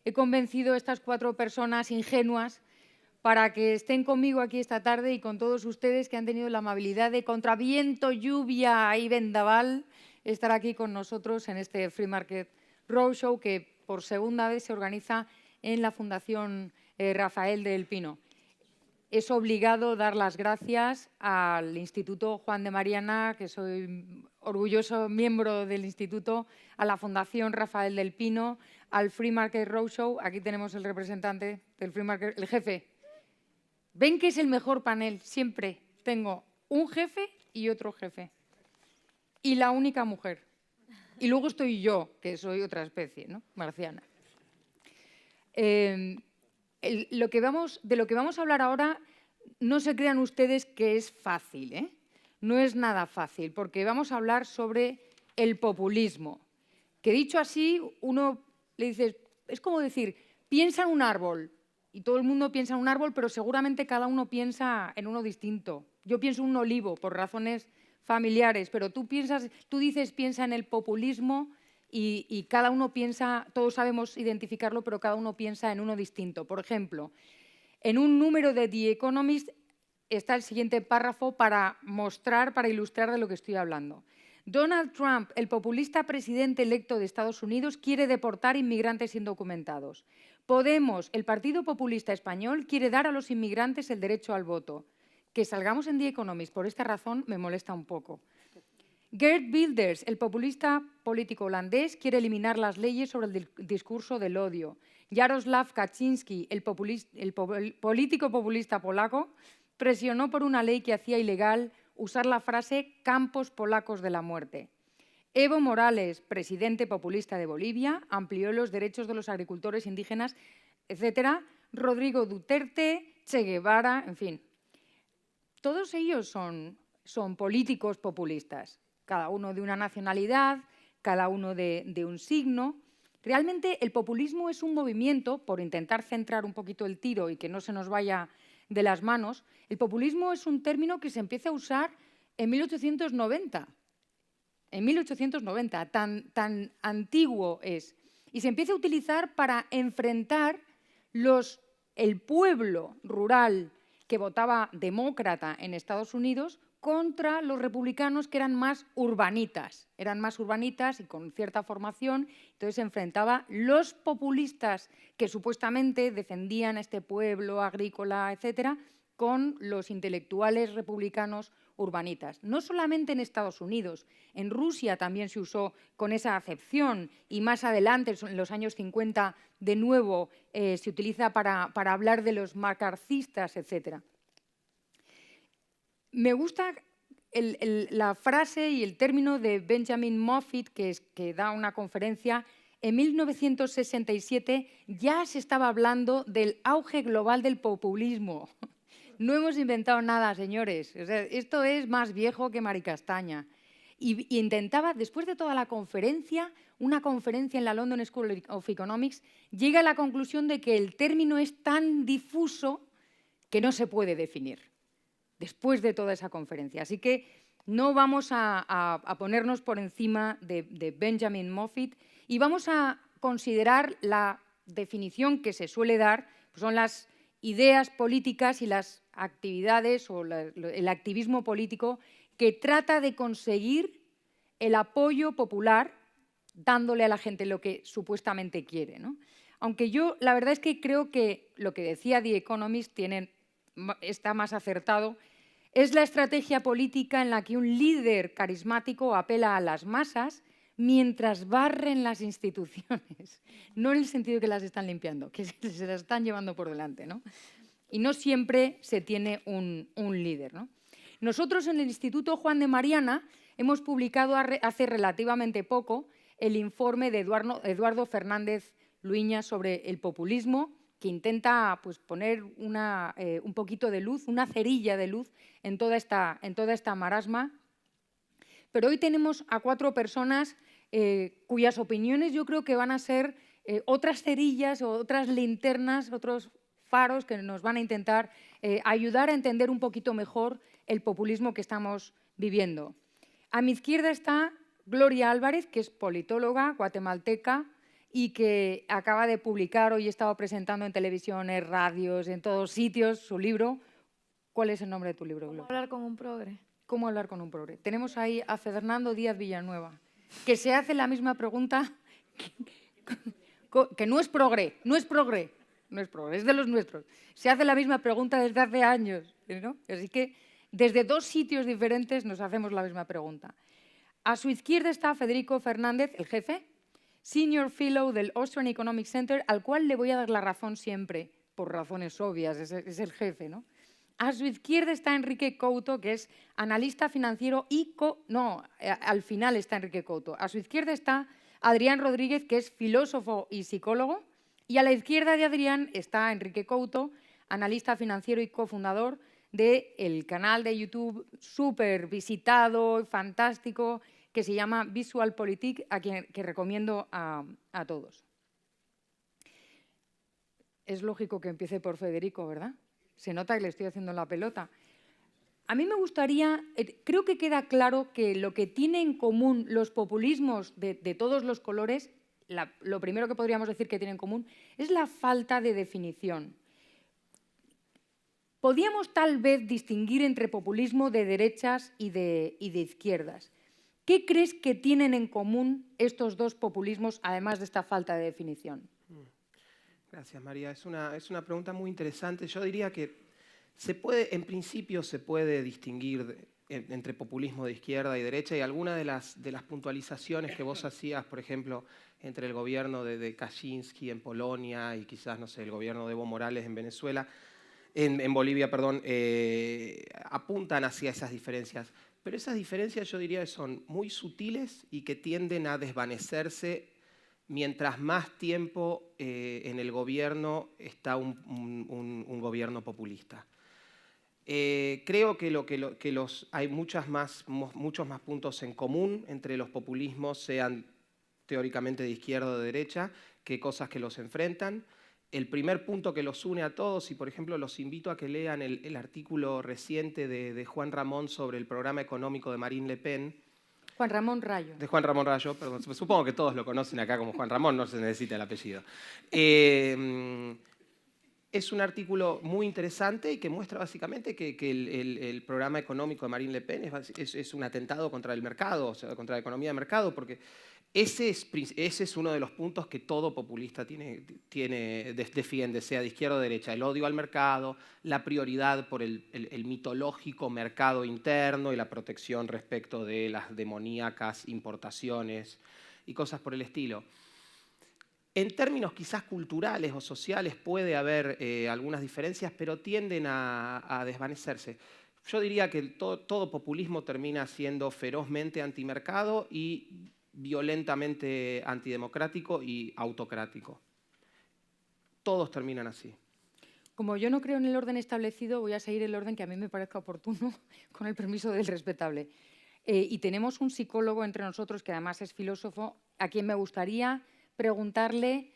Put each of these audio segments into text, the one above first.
he convencido a estas 4 personas ingenuas para que estén conmigo aquí esta tarde y con todos ustedes que han tenido la amabilidad de, contra viento, lluvia y vendaval, estar aquí con nosotros en este Free Market Roadshow que por segunda vez se organiza en la Fundación Rafael del Pino. Es obligado dar las gracias al Instituto Juan de Mariana, que soy orgulloso miembro del instituto, a la Fundación Rafael del Pino, al Free Market Roadshow. Aquí tenemos el representante del Free Market, el jefe. ¿Ven que es el mejor panel? Siempre tengo un jefe y otro jefe. Y la única mujer. Y luego estoy yo, que soy otra especie, ¿no? Marciana. De lo que vamos a hablar ahora, no se crean ustedes que es fácil, ¿eh? No es nada fácil, porque vamos a hablar sobre el populismo. Que dicho así, uno le dice, es como decir, piensa en un árbol, y todo el mundo piensa en un árbol, pero seguramente cada uno piensa en uno distinto. Yo pienso en un olivo, por razones familiares, pero tú dices piensa en el populismo y cada uno piensa, todos sabemos identificarlo, pero cada uno piensa en uno distinto. Por ejemplo, en un número de The Economist está el siguiente párrafo para ilustrar de lo que estoy hablando. Donald Trump, el populista presidente electo de Estados Unidos, quiere deportar inmigrantes indocumentados. Podemos, el Partido Populista Español, quiere dar a los inmigrantes el derecho al voto. Que salgamos en The Economist por esta razón me molesta un poco. Geert Wilders, el populista político holandés, quiere eliminar las leyes sobre el discurso del odio. Jaroslaw Kaczynski, el político populista polaco, presionó por una ley que hacía ilegal usar la frase «campos polacos de la muerte». Evo Morales, presidente populista de Bolivia, amplió los derechos de los agricultores indígenas, etc. Rodrigo Duterte, Che Guevara, en fin. Todos ellos son políticos populistas, cada uno de una nacionalidad, cada uno de un signo. Realmente el populismo es un movimiento, por intentar centrar un poquito el tiro y que no se nos vaya de las manos, el populismo es un término que se empieza a usar en 1890. En 1890, tan antiguo es. Y se empieza a utilizar para enfrentar el pueblo rural que votaba demócrata en Estados Unidos contra los republicanos que eran más urbanitas y con cierta formación. Entonces se enfrentaba los populistas que supuestamente defendían a este pueblo agrícola, etcétera, con los intelectuales republicanos urbanitas. No solamente en Estados Unidos, en Rusia también se usó con esa acepción y más adelante, en los años 50, de nuevo se utiliza para hablar de los macarcistas, etcétera. Me gusta la frase y el término de Benjamin Moffitt, que da una conferencia. En 1967 ya se estaba hablando del auge global del populismo. No hemos inventado nada, señores. O sea, esto es más viejo que Maricastaña. Y intentaba, después de toda la conferencia, una conferencia en la London School of Economics, llega a la conclusión de que el término es tan difuso que no se puede definir, después de toda esa conferencia. Así que no vamos a ponernos por encima de Benjamin Moffitt y vamos a considerar la definición que se suele dar, pues son las ideas políticas y las actividades o el activismo político que trata de conseguir el apoyo popular dándole a la gente lo que supuestamente quiere, ¿no? Aunque yo la verdad es que creo que lo que decía The Economist está más acertado. Es la estrategia política en la que un líder carismático apela a las masas mientras barren las instituciones. No en el sentido de que las están limpiando, que se las están llevando por delante, ¿no? Y no siempre se tiene un líder, ¿no? Nosotros en el Instituto Juan de Mariana hemos publicado hace relativamente poco el informe de Eduardo Fernández Luiña sobre el populismo, que intenta pues, poner un poquito de luz, una cerilla de luz en toda esta marasma. Pero hoy tenemos a 4 personas cuyas opiniones yo creo que van a ser otras cerillas o otras linternas, otros faros que nos van a intentar ayudar a entender un poquito mejor el populismo que estamos viviendo. A mi izquierda está Gloria Álvarez, que es politóloga guatemalteca y que acaba de publicar, hoy he estado presentando en televisiones, radios, en todos sitios, su libro. ¿Cuál es el nombre de tu libro, ¿Cómo Gloria? hablar con un progre? ¿Cómo hablar con un progre? Tenemos ahí a Fernando Díaz Villanueva, que se hace la misma pregunta, que no es progre, no es progre, no es progre, es de los nuestros. Se hace la misma pregunta desde hace años, ¿no? Así que desde dos sitios diferentes nos hacemos la misma pregunta. A su izquierda está Federico Fernández, el jefe, Senior Fellow del Austrian Economic Center, al cual le voy a dar la razón siempre, por razones obvias, es el jefe, ¿no? A su izquierda está Enrique Couto, que es analista financiero y al final está Enrique Couto. A su izquierda está Adrián Rodríguez, que es filósofo y psicólogo, y a la izquierda de Adrián está Enrique Couto, analista financiero y cofundador del canal de YouTube súper visitado y fantástico que se llama VisualPolitik, que recomiendo a todos. Es lógico que empiece por Federico, ¿verdad? Se nota que le estoy haciendo la pelota. A mí me gustaría, creo que queda claro que lo que tiene en común los populismos de todos los colores, lo primero que podríamos decir que tiene en común es la falta de definición. Podríamos tal vez distinguir entre populismo de derechas y de izquierdas. ¿Qué crees que tienen en común estos dos populismos, además de esta falta de definición? Gracias, María. Es una pregunta muy interesante. Yo diría que en principio se puede distinguir entre populismo de izquierda y derecha, y algunas de las puntualizaciones que vos hacías, por ejemplo, entre el gobierno de Kaczynski en Polonia y quizás, no sé, el gobierno de Evo Morales en Venezuela, en Bolivia, perdón, apuntan hacia esas diferencias. Pero esas diferencias yo diría que son muy sutiles y que tienden a desvanecerse mientras más tiempo en el gobierno está un gobierno populista. Creo que hay muchos más puntos en común entre los populismos, sean teóricamente de izquierda o de derecha, que cosas que los enfrentan. El primer punto que los une a todos, y por ejemplo los invito a que lean el artículo reciente de Juan Ramón sobre el programa económico de Marine Le Pen. Juan Ramón Rayo. De Juan Ramón Rayo, perdón. Supongo que todos lo conocen acá como Juan Ramón, no se necesita el apellido. Es un artículo muy interesante y que muestra básicamente que el programa económico de Marine Le Pen es un atentado contra el mercado, o sea, contra la economía de mercado, porque ese es uno de los puntos que todo populista defiende, sea de izquierda o de derecha: el odio al mercado, la prioridad por el mitológico mercado interno y la protección respecto de las demoníacas importaciones y cosas por el estilo. En términos quizás culturales o sociales puede haber algunas diferencias, pero tienden a desvanecerse. Yo diría que todo populismo termina siendo ferozmente antimercado y violentamente antidemocrático y autocrático. Todos terminan así. Como yo no creo en el orden establecido, voy a seguir el orden que a mí me parezca oportuno, con el permiso del respetable. Y tenemos un psicólogo entre nosotros, que además es filósofo, a quien me gustaría preguntarle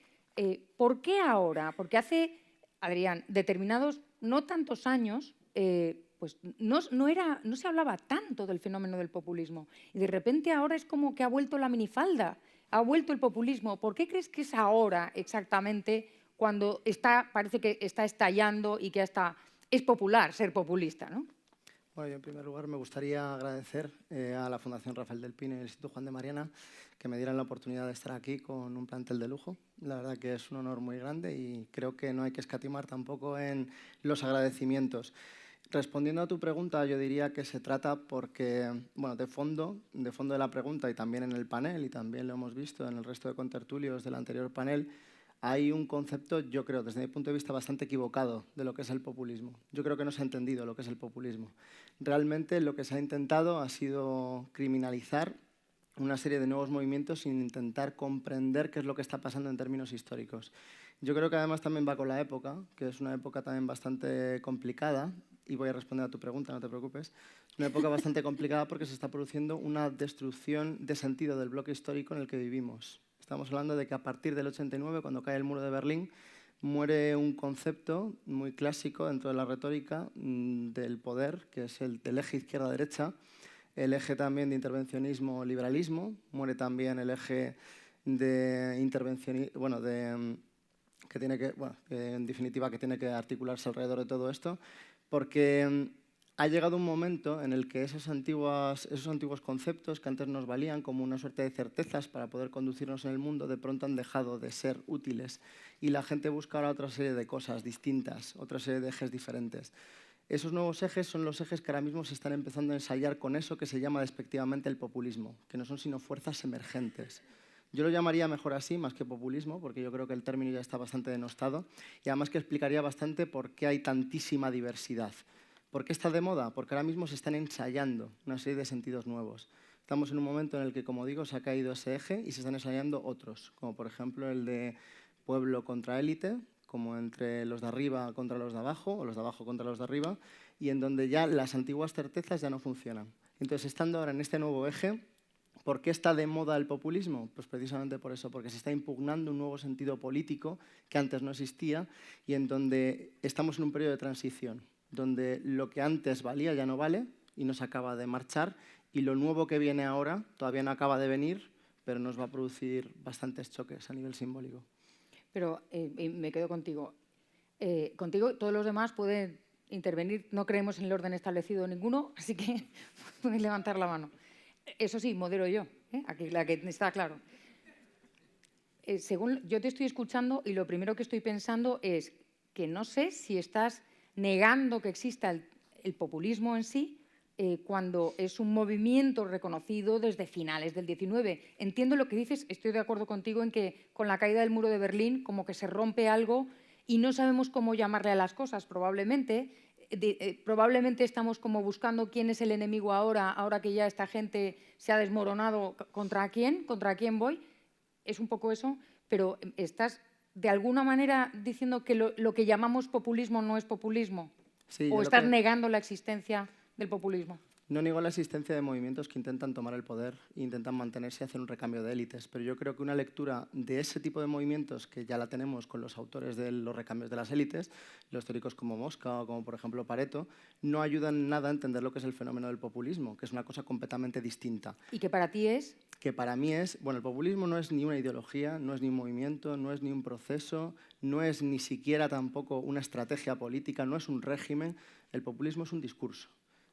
¿por qué ahora? Porque hace, Adrián, determinados, no tantos años, pues no se hablaba tanto del fenómeno del populismo. Y de repente ahora es como que ha vuelto la minifalda, ha vuelto el populismo. ¿Por qué crees que es ahora exactamente cuando parece que está estallando y que hasta es popular ser populista, ¿no? Bueno, yo en primer lugar me gustaría agradecer a la Fundación Rafael del Pino y el Instituto Juan de Mariana que me dieran la oportunidad de estar aquí con un plantel de lujo. La verdad que es un honor muy grande y creo que no hay que escatimar tampoco en los agradecimientos. Respondiendo a tu pregunta, yo diría que se trata porque, bueno, de fondo de la pregunta y también en el panel, y también lo hemos visto en el resto de contertulios del anterior panel, hay un concepto, yo creo, desde mi punto de vista, bastante equivocado de lo que es el populismo. Yo creo que no se ha entendido lo que es el populismo. Realmente lo que se ha intentado ha sido criminalizar una serie de nuevos movimientos sin intentar comprender qué es lo que está pasando en términos históricos. Yo creo que además también va con la época, que es una época también bastante complicada, y voy a responder a tu pregunta, no te preocupes. Es una época bastante complicada porque se está produciendo una destrucción de sentido del bloque histórico en el que vivimos. Estamos hablando de que a partir del 89, cuando cae el muro de Berlín, muere un concepto muy clásico dentro de la retórica del poder, que es el eje izquierda-derecha, el eje también de intervencionismo-liberalismo, muere también el eje de intervención, bueno, que tiene que, bueno, en definitiva, que tiene que articularse alrededor de todo esto, porque ha llegado un momento en el que esos antiguos conceptos que antes nos valían como una suerte de certezas para poder conducirnos en el mundo, de pronto han dejado de ser útiles y la gente busca ahora otra serie de cosas distintas, otra serie de ejes diferentes. Esos nuevos ejes son los ejes que ahora mismo se están empezando a ensayar con eso que se llama despectivamente el populismo, que no son sino fuerzas emergentes. Yo lo llamaría mejor así, más que populismo, porque yo creo que el término ya está bastante denostado y además que explicaría bastante por qué hay tantísima diversidad. ¿Por qué está de moda? Porque ahora mismo se están ensayando una serie de sentidos nuevos. Estamos en un momento en el que, como digo, se ha caído ese eje y se están ensayando otros, como por ejemplo el de pueblo contra élite, como entre los de arriba contra los de abajo, o los de abajo contra los de arriba, y en donde ya las antiguas certezas ya no funcionan. Entonces, estando ahora en este nuevo eje, ¿por qué está de moda el populismo? Pues precisamente por eso, porque se está impugnando un nuevo sentido político que antes no existía y en donde estamos en un periodo de transición, donde lo que antes valía ya no vale y nos acaba de marchar y lo nuevo que viene ahora todavía no acaba de venir, pero nos va a producir bastantes choques a nivel simbólico. Pero me quedo contigo. Contigo todos los demás pueden intervenir. No creemos en el orden establecido ninguno, así que pueden levantar la mano. Eso sí, modero yo, aquí la que está claro. Según yo te estoy escuchando y lo primero que estoy pensando es que no sé si estás negando que exista el populismo en sí cuando es un movimiento reconocido desde finales del 19. Entiendo lo que dices, estoy de acuerdo contigo en que con la caída del muro de Berlín como que se rompe algo y no sabemos cómo llamarle a las cosas, probablemente estamos como buscando quién es el enemigo ahora que ya esta gente se ha desmoronado, ¿contra quién voy? Es un poco eso, pero estás de alguna manera diciendo que lo que llamamos populismo no es populismo, Sí, o estás negando la existencia del populismo. No niego la existencia de movimientos que intentan tomar el poder e intentan mantenerse y hacer un recambio de élites, pero yo creo que una lectura de ese tipo de movimientos, que ya la tenemos con los autores de los recambios de las élites, los teóricos como Mosca o como por ejemplo Pareto, no ayudan nada a entender lo que es el fenómeno del populismo, que es una cosa completamente distinta. ¿Y que para ti es? Que para mí es, bueno, el populismo no es ni una ideología, no es ni un movimiento, no es ni un proceso, no es ni siquiera tampoco una estrategia política, no es un régimen, el populismo es un discurso.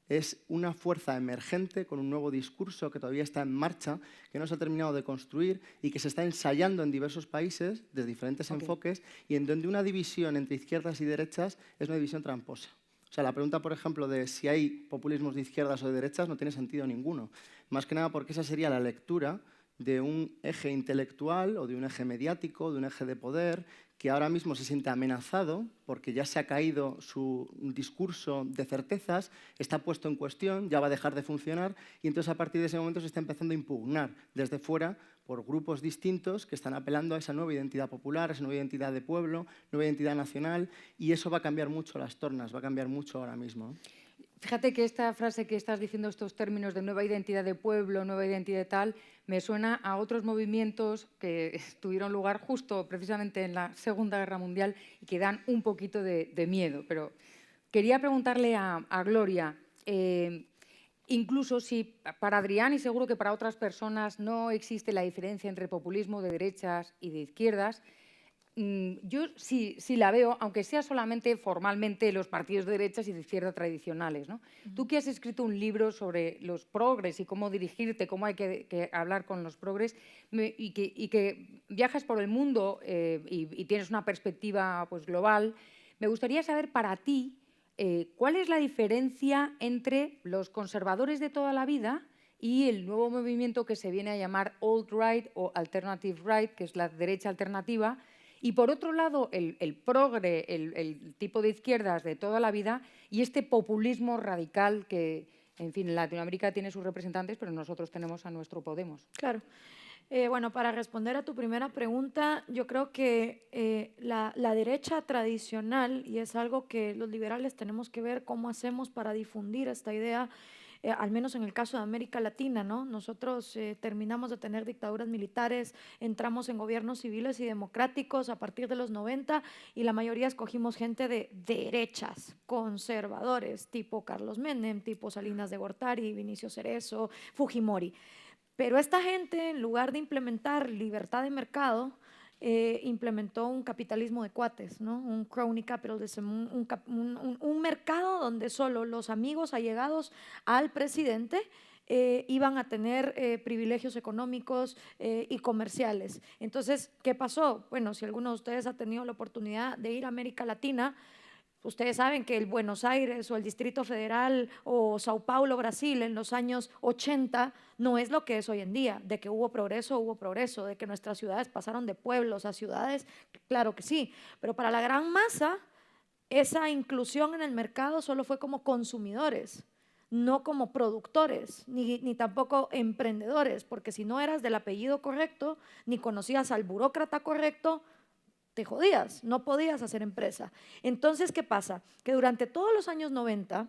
Es una fuerza emergente con un nuevo discurso que todavía está en marcha, que no se ha terminado de construir y que se está ensayando en diversos países de diferentes enfoques y en donde una división entre izquierdas y derechas es una división tramposa. O sea, la pregunta, por ejemplo, de si hay populismos de izquierdas o de derechas no tiene sentido ninguno. Más que nada porque esa sería la lectura de un eje intelectual o de un eje mediático, de un eje de poder, que ahora mismo se siente amenazado porque ya se ha caído su discurso de certezas, está puesto en cuestión, ya va a dejar de funcionar y entonces a partir de ese momento se está empezando a impugnar desde fuera por grupos distintos que están apelando a esa nueva identidad popular, a esa nueva identidad de pueblo, nueva identidad nacional y eso va a cambiar mucho las tornas, va a cambiar mucho ahora mismo. Fíjate que esta frase que estás diciendo, estos términos de nueva identidad de pueblo, nueva identidad de tal, me suena a otros movimientos que tuvieron lugar justo precisamente en la Segunda Guerra Mundial y que dan un poquito de miedo. Pero quería preguntarle a Gloria, incluso si para Adrián y seguro que para otras personas no existe la diferencia entre populismo de derechas y de izquierdas, yo sí la veo, aunque sea solamente formalmente los partidos de derechas y de izquierda tradicionales, ¿no? Tú que has escrito un libro sobre los progres y cómo dirigirte, cómo hay que hablar con los progres y que viajas por el mundo y tienes una perspectiva pues, global, me gustaría saber para ti cuál es la diferencia entre los conservadores de toda la vida y el nuevo movimiento que se viene a llamar alt-right o alternative right, que es la derecha alternativa. Y por otro lado, el progre, el tipo de izquierdas de toda la vida y este populismo radical que, en fin, en Latinoamérica tiene sus representantes, pero nosotros tenemos a nuestro Podemos. Claro. Bueno, para responder a tu primera pregunta, yo creo que la derecha tradicional, y es algo que los liberales tenemos que ver cómo hacemos para difundir esta idea, al menos en el caso de América Latina, ¿no? Nosotros terminamos de tener dictaduras militares, entramos en gobiernos civiles y democráticos a partir de los 90 y la mayoría escogimos gente de derechas, conservadores, tipo Carlos Menem, tipo Salinas de Gortari, Vinicio Cerezo, Fujimori. Pero esta gente, en lugar de implementar libertad de mercado, implementó un capitalismo de cuates, ¿no? Un crony capitalism, un mercado donde solo los amigos allegados al presidente iban a tener privilegios económicos y comerciales. Entonces, ¿qué pasó? Bueno, si alguno de ustedes ha tenido la oportunidad de ir a América Latina, ustedes saben que el Buenos Aires o el Distrito Federal o Sao Paulo, Brasil, en los años 80 no es lo que es hoy en día. De que hubo progreso, de que nuestras ciudades pasaron de pueblos a ciudades, claro que sí, pero para la gran masa esa inclusión en el mercado solo fue como consumidores, no como productores, ni tampoco emprendedores, porque si no eras del apellido correcto, ni conocías al burócrata correcto, te jodías, no podías hacer empresa. Entonces, ¿qué pasa? Que durante todos los años 90,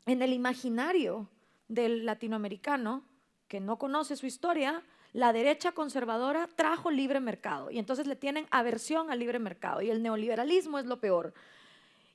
en el imaginario del latinoamericano, que no conoce su historia, la derecha conservadora trajo libre mercado y entonces le tienen aversión al libre mercado y el neoliberalismo es lo peor.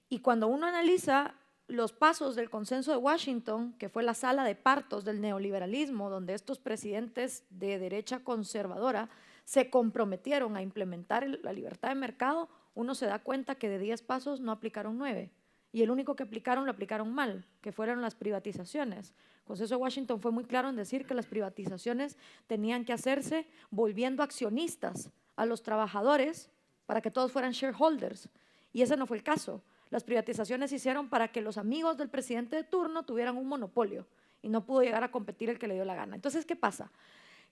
Y cuando uno analiza los pasos del Consenso de Washington, que fue la sala de partos del neoliberalismo, donde estos presidentes de derecha conservadora se comprometieron a implementar la libertad de mercado, uno se da cuenta que de 10 pasos no aplicaron 9. Y el único que aplicaron lo aplicaron mal, que fueron las privatizaciones. El Consenso de Washington fue muy claro en decir que las privatizaciones tenían que hacerse volviendo accionistas a los trabajadores para que todos fueran shareholders. Y ese no fue el caso. Las privatizaciones se hicieron para que los amigos del presidente de turno tuvieran un monopolio y no pudo llegar a competir el que le dio la gana. Entonces, ¿qué pasa?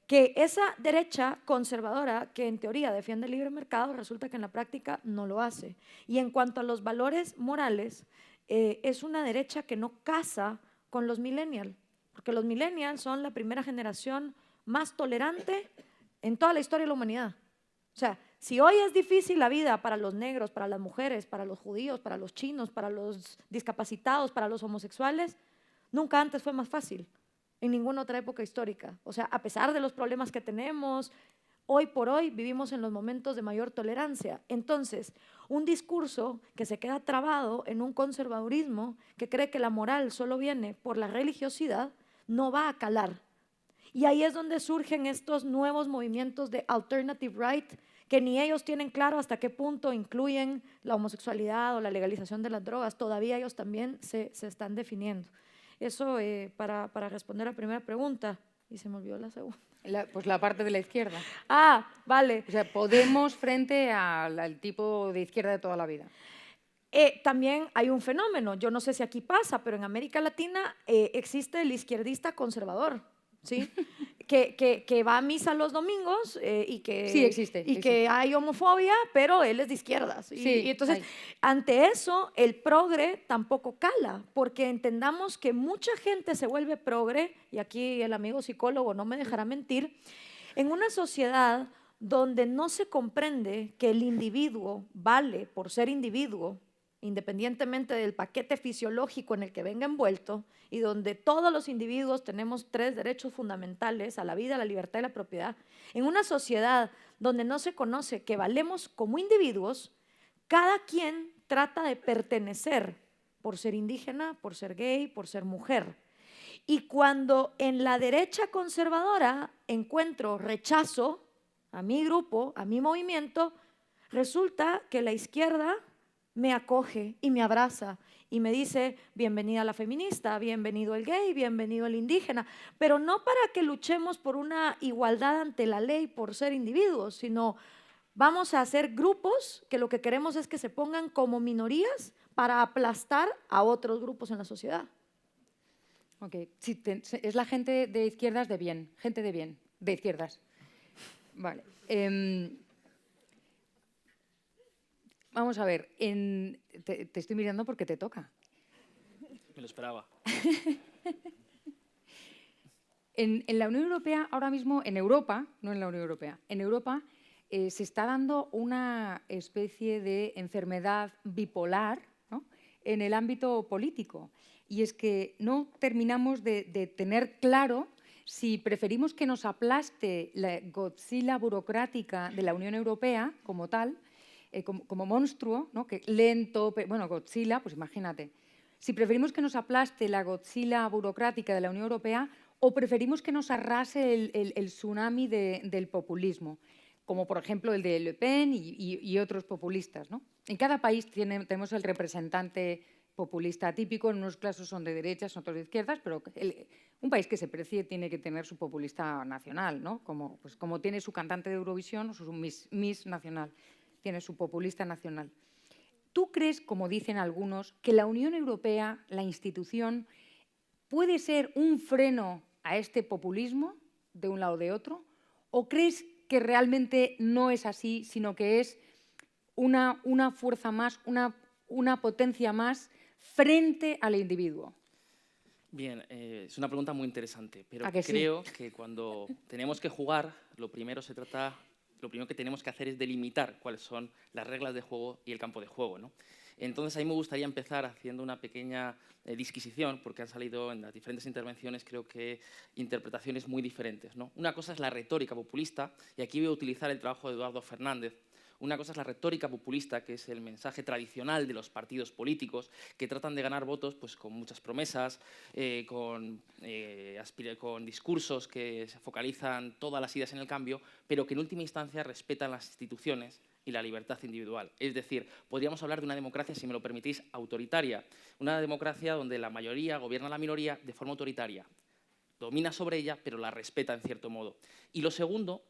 Que esa derecha conservadora que en teoría defiende el libre mercado resulta que en la práctica no lo hace. Y en cuanto a los valores morales, es una derecha que no casa con los millennials, porque los millennials son la primera generación más tolerante en toda la historia de la humanidad. O sea, si hoy es difícil la vida para los negros, para las mujeres, para los judíos, para los chinos, para los discapacitados, para los homosexuales, nunca antes fue más fácil en ninguna otra época histórica. O sea, a pesar de los problemas que tenemos, hoy por hoy vivimos en los momentos de mayor tolerancia. Entonces, un discurso que se queda trabado en un conservadurismo que cree que la moral solo viene por la religiosidad, no va a calar. Y ahí es donde surgen estos nuevos movimientos de alternative right, que ni ellos tienen claro hasta qué punto incluyen la homosexualidad o la legalización de las drogas. Todavía ellos también se están definiendo. Eso para responder a la primera pregunta. Y se me olvidó la segunda. Pues la parte de la izquierda. Ah, vale. O sea, Podemos frente al tipo de izquierda de toda la vida. También hay un fenómeno, yo no sé si aquí pasa, pero en América Latina existe el izquierdista conservador, ¿sí? que va a misa los domingos y que, sí, existe. Que hay homofobia, pero él es de izquierdas. Y entonces, ante eso, el progre tampoco cala, porque entendamos que mucha gente se vuelve progre, y aquí el amigo psicólogo no me dejará mentir, en una sociedad donde no se comprende que el individuo vale por ser individuo, independientemente del paquete fisiológico en el que venga envuelto, y donde todos los individuos tenemos 3 derechos fundamentales a la vida, a la libertad y la propiedad, en una sociedad donde no se conoce que valemos como individuos, cada quien trata de pertenecer por ser indígena, por ser gay, por ser mujer. Y cuando en la derecha conservadora encuentro rechazo a mi grupo, a mi movimiento, resulta que la izquierda me acoge y me abraza y me dice, bienvenida la feminista, bienvenido el gay, bienvenido el indígena, pero no para que luchemos por una igualdad ante la ley por ser individuos, sino vamos a hacer grupos que lo que queremos es que se pongan como minorías para aplastar a otros grupos en la sociedad. Ok, sí, es la gente de izquierdas de bien, gente de bien, de izquierdas. Vale. Vamos a ver, te estoy mirando porque te toca. Me lo esperaba. En la Unión Europea, ahora mismo, en Europa, no en la Unión Europea, en Europa se está dando una especie de enfermedad bipolar, ¿no?, en el ámbito político. Y es que no terminamos de tener claro si preferimos que nos aplaste la Godzilla burocrática de la Unión Europea como tal, como monstruo, ¿no?, que lento, bueno, Godzilla, pues imagínate. Si preferimos que nos aplaste la Godzilla burocrática de la Unión Europea ¿O preferimos que nos arrase el tsunami del populismo? Como por ejemplo el de Le Pen y otros populistas, ¿no? En cada país tenemos el representante populista típico, en unos casos son de derechas, en otros de izquierdas, pero un país que se precie tiene que tener su populista nacional, ¿no? Como tiene su cantante de Eurovisión o su Miss nacional, tiene su populista nacional. ¿Tú crees, como dicen algunos, que la Unión Europea, la institución, puede ser un freno a este populismo de un lado o de otro? ¿O crees que realmente no es así, sino que es una fuerza más, una potencia más frente al individuo? Bien, es una pregunta muy interesante, pero ¿A que sí? creo que cuando tenemos que jugar, lo primero que tenemos que hacer es delimitar cuáles son las reglas de juego y el campo de juego, ¿no? Entonces, a mí me gustaría empezar haciendo una pequeña disquisición, porque han salido en las diferentes intervenciones, creo que, interpretaciones muy diferentes, ¿no? Una cosa es la retórica populista, y aquí voy a utilizar el trabajo de Eduardo Fernández. Una cosa es la retórica populista, que es el mensaje tradicional de los partidos políticos, que tratan de ganar votos pues, con muchas promesas, con discursos que se focalizan todas las ideas en el cambio, pero que en última instancia respetan las instituciones y la libertad individual. Es decir, podríamos hablar de una democracia, si me lo permitís, autoritaria. Una democracia donde la mayoría gobierna a la minoría de forma autoritaria. Domina sobre ella, pero la respeta en cierto modo. Y lo segundo,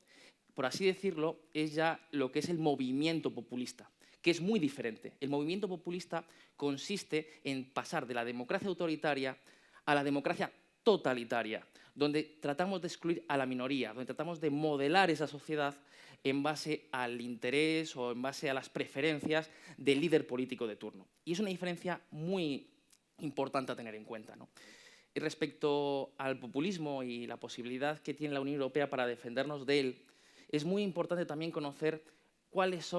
por así decirlo, es ya lo que es el movimiento populista, que es muy diferente. El movimiento populista consiste en pasar de la democracia autoritaria a la democracia totalitaria, donde tratamos de excluir a la minoría, donde tratamos de modelar esa sociedad en base al interés o en base a las preferencias del líder político de turno. Y es una diferencia muy importante a tener en cuenta, ¿no? Y respecto al populismo y la posibilidad que tiene la Unión Europea para defendernos de él, es muy importante también conocer cuál es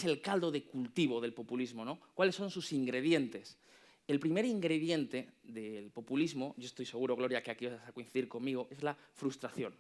el caldo de cultivo del populismo, ¿no? Cuáles son sus ingredientes. El primer ingrediente del populismo, yo estoy seguro, Gloria, que aquí vas a coincidir conmigo, es la frustración.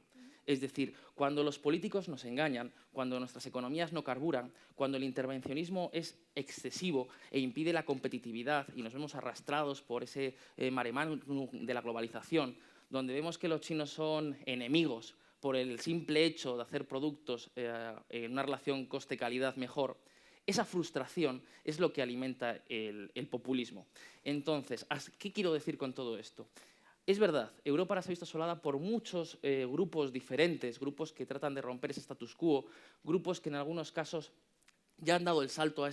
Es decir, cuando los políticos nos engañan, cuando nuestras economías no carburan, cuando el intervencionismo es excesivo e impide la competitividad y nos vemos arrastrados por ese mare magnum de la globalización, donde vemos que los chinos son enemigos por el simple hecho de hacer productos en una relación coste-calidad mejor, esa frustración es lo que alimenta el populismo. Entonces, ¿qué quiero decir con todo esto? Es verdad, Europa ahora se ha visto asolada por muchos grupos diferentes, grupos que tratan de romper ese status quo, grupos que en algunos casos ya han dado el salto a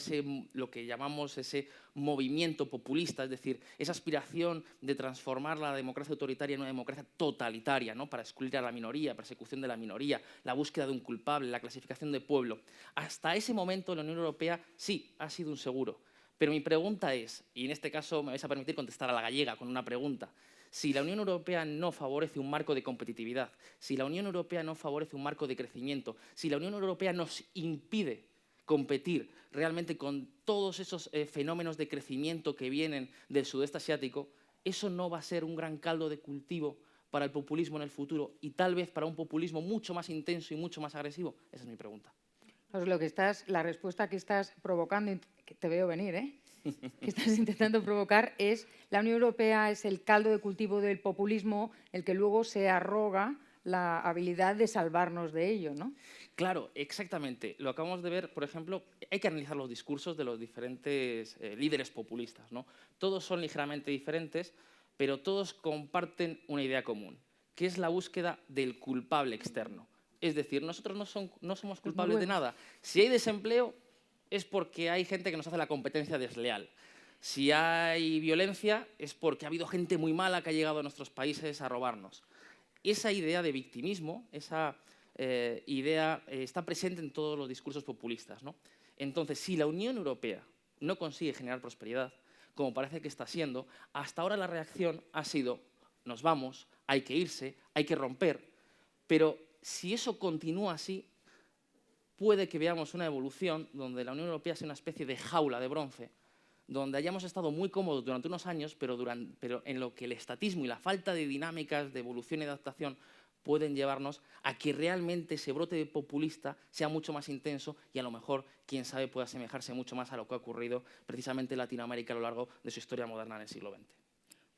lo que llamamos ese movimiento populista, es decir, esa aspiración de transformar la democracia autoritaria en una democracia totalitaria, ¿no? Para excluir a la minoría, persecución de la minoría, la búsqueda de un culpable, la clasificación de pueblo. Hasta ese momento la Unión Europea sí ha sido un seguro. Pero mi pregunta es, y en este caso me vais a permitir contestar a la gallega con una pregunta, si la Unión Europea no favorece un marco de competitividad, si la Unión Europea no favorece un marco de crecimiento, si la Unión Europea nos impide competir realmente con todos esos fenómenos de crecimiento que vienen del sudeste asiático, eso no va a ser un gran caldo de cultivo para el populismo en el futuro y tal vez para un populismo mucho más intenso y mucho más agresivo. Esa es mi pregunta. Pues la respuesta que estás provocando, que te veo venir, que estás intentando provocar es la Unión Europea es el caldo de cultivo del populismo, el que luego se arroga la habilidad de salvarnos de ello, ¿no? Claro, exactamente. Lo acabamos de ver, por ejemplo, hay que analizar los discursos de los diferentes líderes populistas, ¿no? Todos son ligeramente diferentes, pero todos comparten una idea común, que es la búsqueda del culpable externo. Es decir, nosotros no somos culpables de nada. Si hay desempleo, es porque hay gente que nos hace la competencia desleal. Si hay violencia, es porque ha habido gente muy mala que ha llegado a nuestros países a robarnos. Esa idea de victimismo, esa idea está presente en todos los discursos populistas, ¿no? Entonces, si la Unión Europea no consigue generar prosperidad, como parece que está siendo, hasta ahora la reacción ha sido nos vamos, hay que irse, hay que romper, pero si eso continúa así, puede que veamos una evolución donde la Unión Europea sea una especie de jaula de bronce, donde hayamos estado muy cómodos durante unos años, pero en lo que el estatismo y la falta de dinámicas de evolución y adaptación pueden llevarnos a que realmente ese brote populista sea mucho más intenso y a lo mejor, quién sabe, pueda asemejarse mucho más a lo que ha ocurrido precisamente en Latinoamérica a lo largo de su historia moderna en el siglo XX.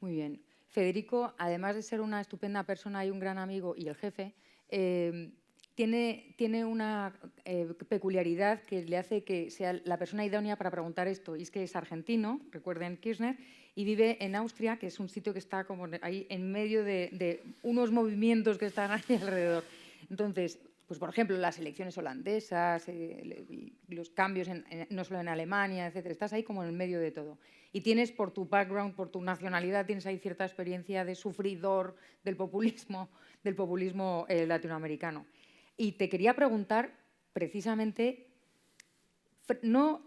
Muy bien. Federico, además de ser una estupenda persona y un gran amigo y el jefe, tiene una peculiaridad que le hace que sea la persona idónea para preguntar esto, y es que es argentino, recuerden Kirchner, y vive en Austria, que es un sitio que está como ahí en medio de unos movimientos que están ahí alrededor. Entonces, pues por ejemplo, las elecciones holandesas, los cambios no solo en Alemania, etcétera, estás ahí como en el medio de todo. Y tienes por tu background, por tu nacionalidad, tienes ahí cierta experiencia de sufridor del populismo latinoamericano. Y te quería preguntar, precisamente, no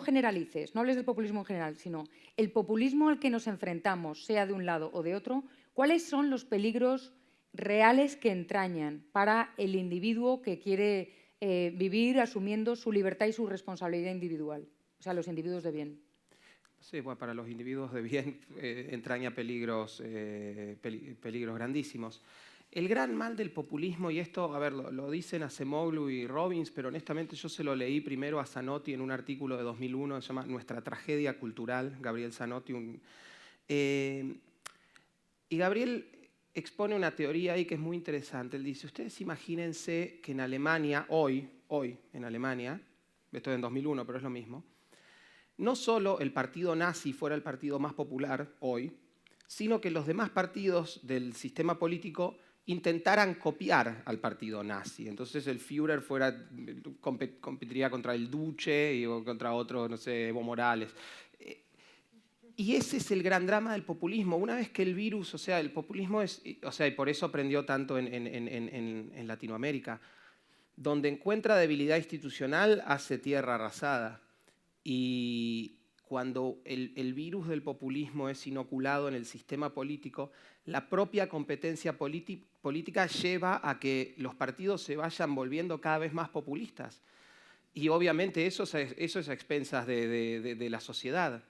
generalices, no hables del populismo en general, sino el populismo al que nos enfrentamos, sea de un lado o de otro, ¿cuáles son los peligros reales que entrañan para el individuo que quiere vivir asumiendo su libertad y su responsabilidad individual? O sea, los individuos de bien. Sí, bueno, para los individuos de bien entraña peligros grandísimos. El gran mal del populismo, y esto, a ver, lo dicen Acemoglu y Robbins, pero honestamente yo se lo leí primero a Zanotti en un artículo de 2001, se llama Nuestra tragedia cultural, Gabriel Zanotti. Y Gabriel expone una teoría ahí que es muy interesante. Él dice, ustedes imagínense que en Alemania, hoy en Alemania, esto es en 2001, pero es lo mismo, no solo el partido nazi fuera el partido más popular hoy, sino que los demás partidos del sistema político intentaran copiar al partido nazi. Entonces el Führer competiría contra el Duce y contra otro, no sé, Evo Morales. Y ese es el gran drama del populismo. Una vez que el virus, o sea, el populismo es, o sea, y por eso aprendió tanto en Latinoamérica, donde encuentra debilidad institucional hace tierra arrasada. Y cuando el virus del populismo es inoculado en el sistema político, la propia competencia política lleva a que los partidos se vayan volviendo cada vez más populistas. Y obviamente eso es a expensas de la sociedad.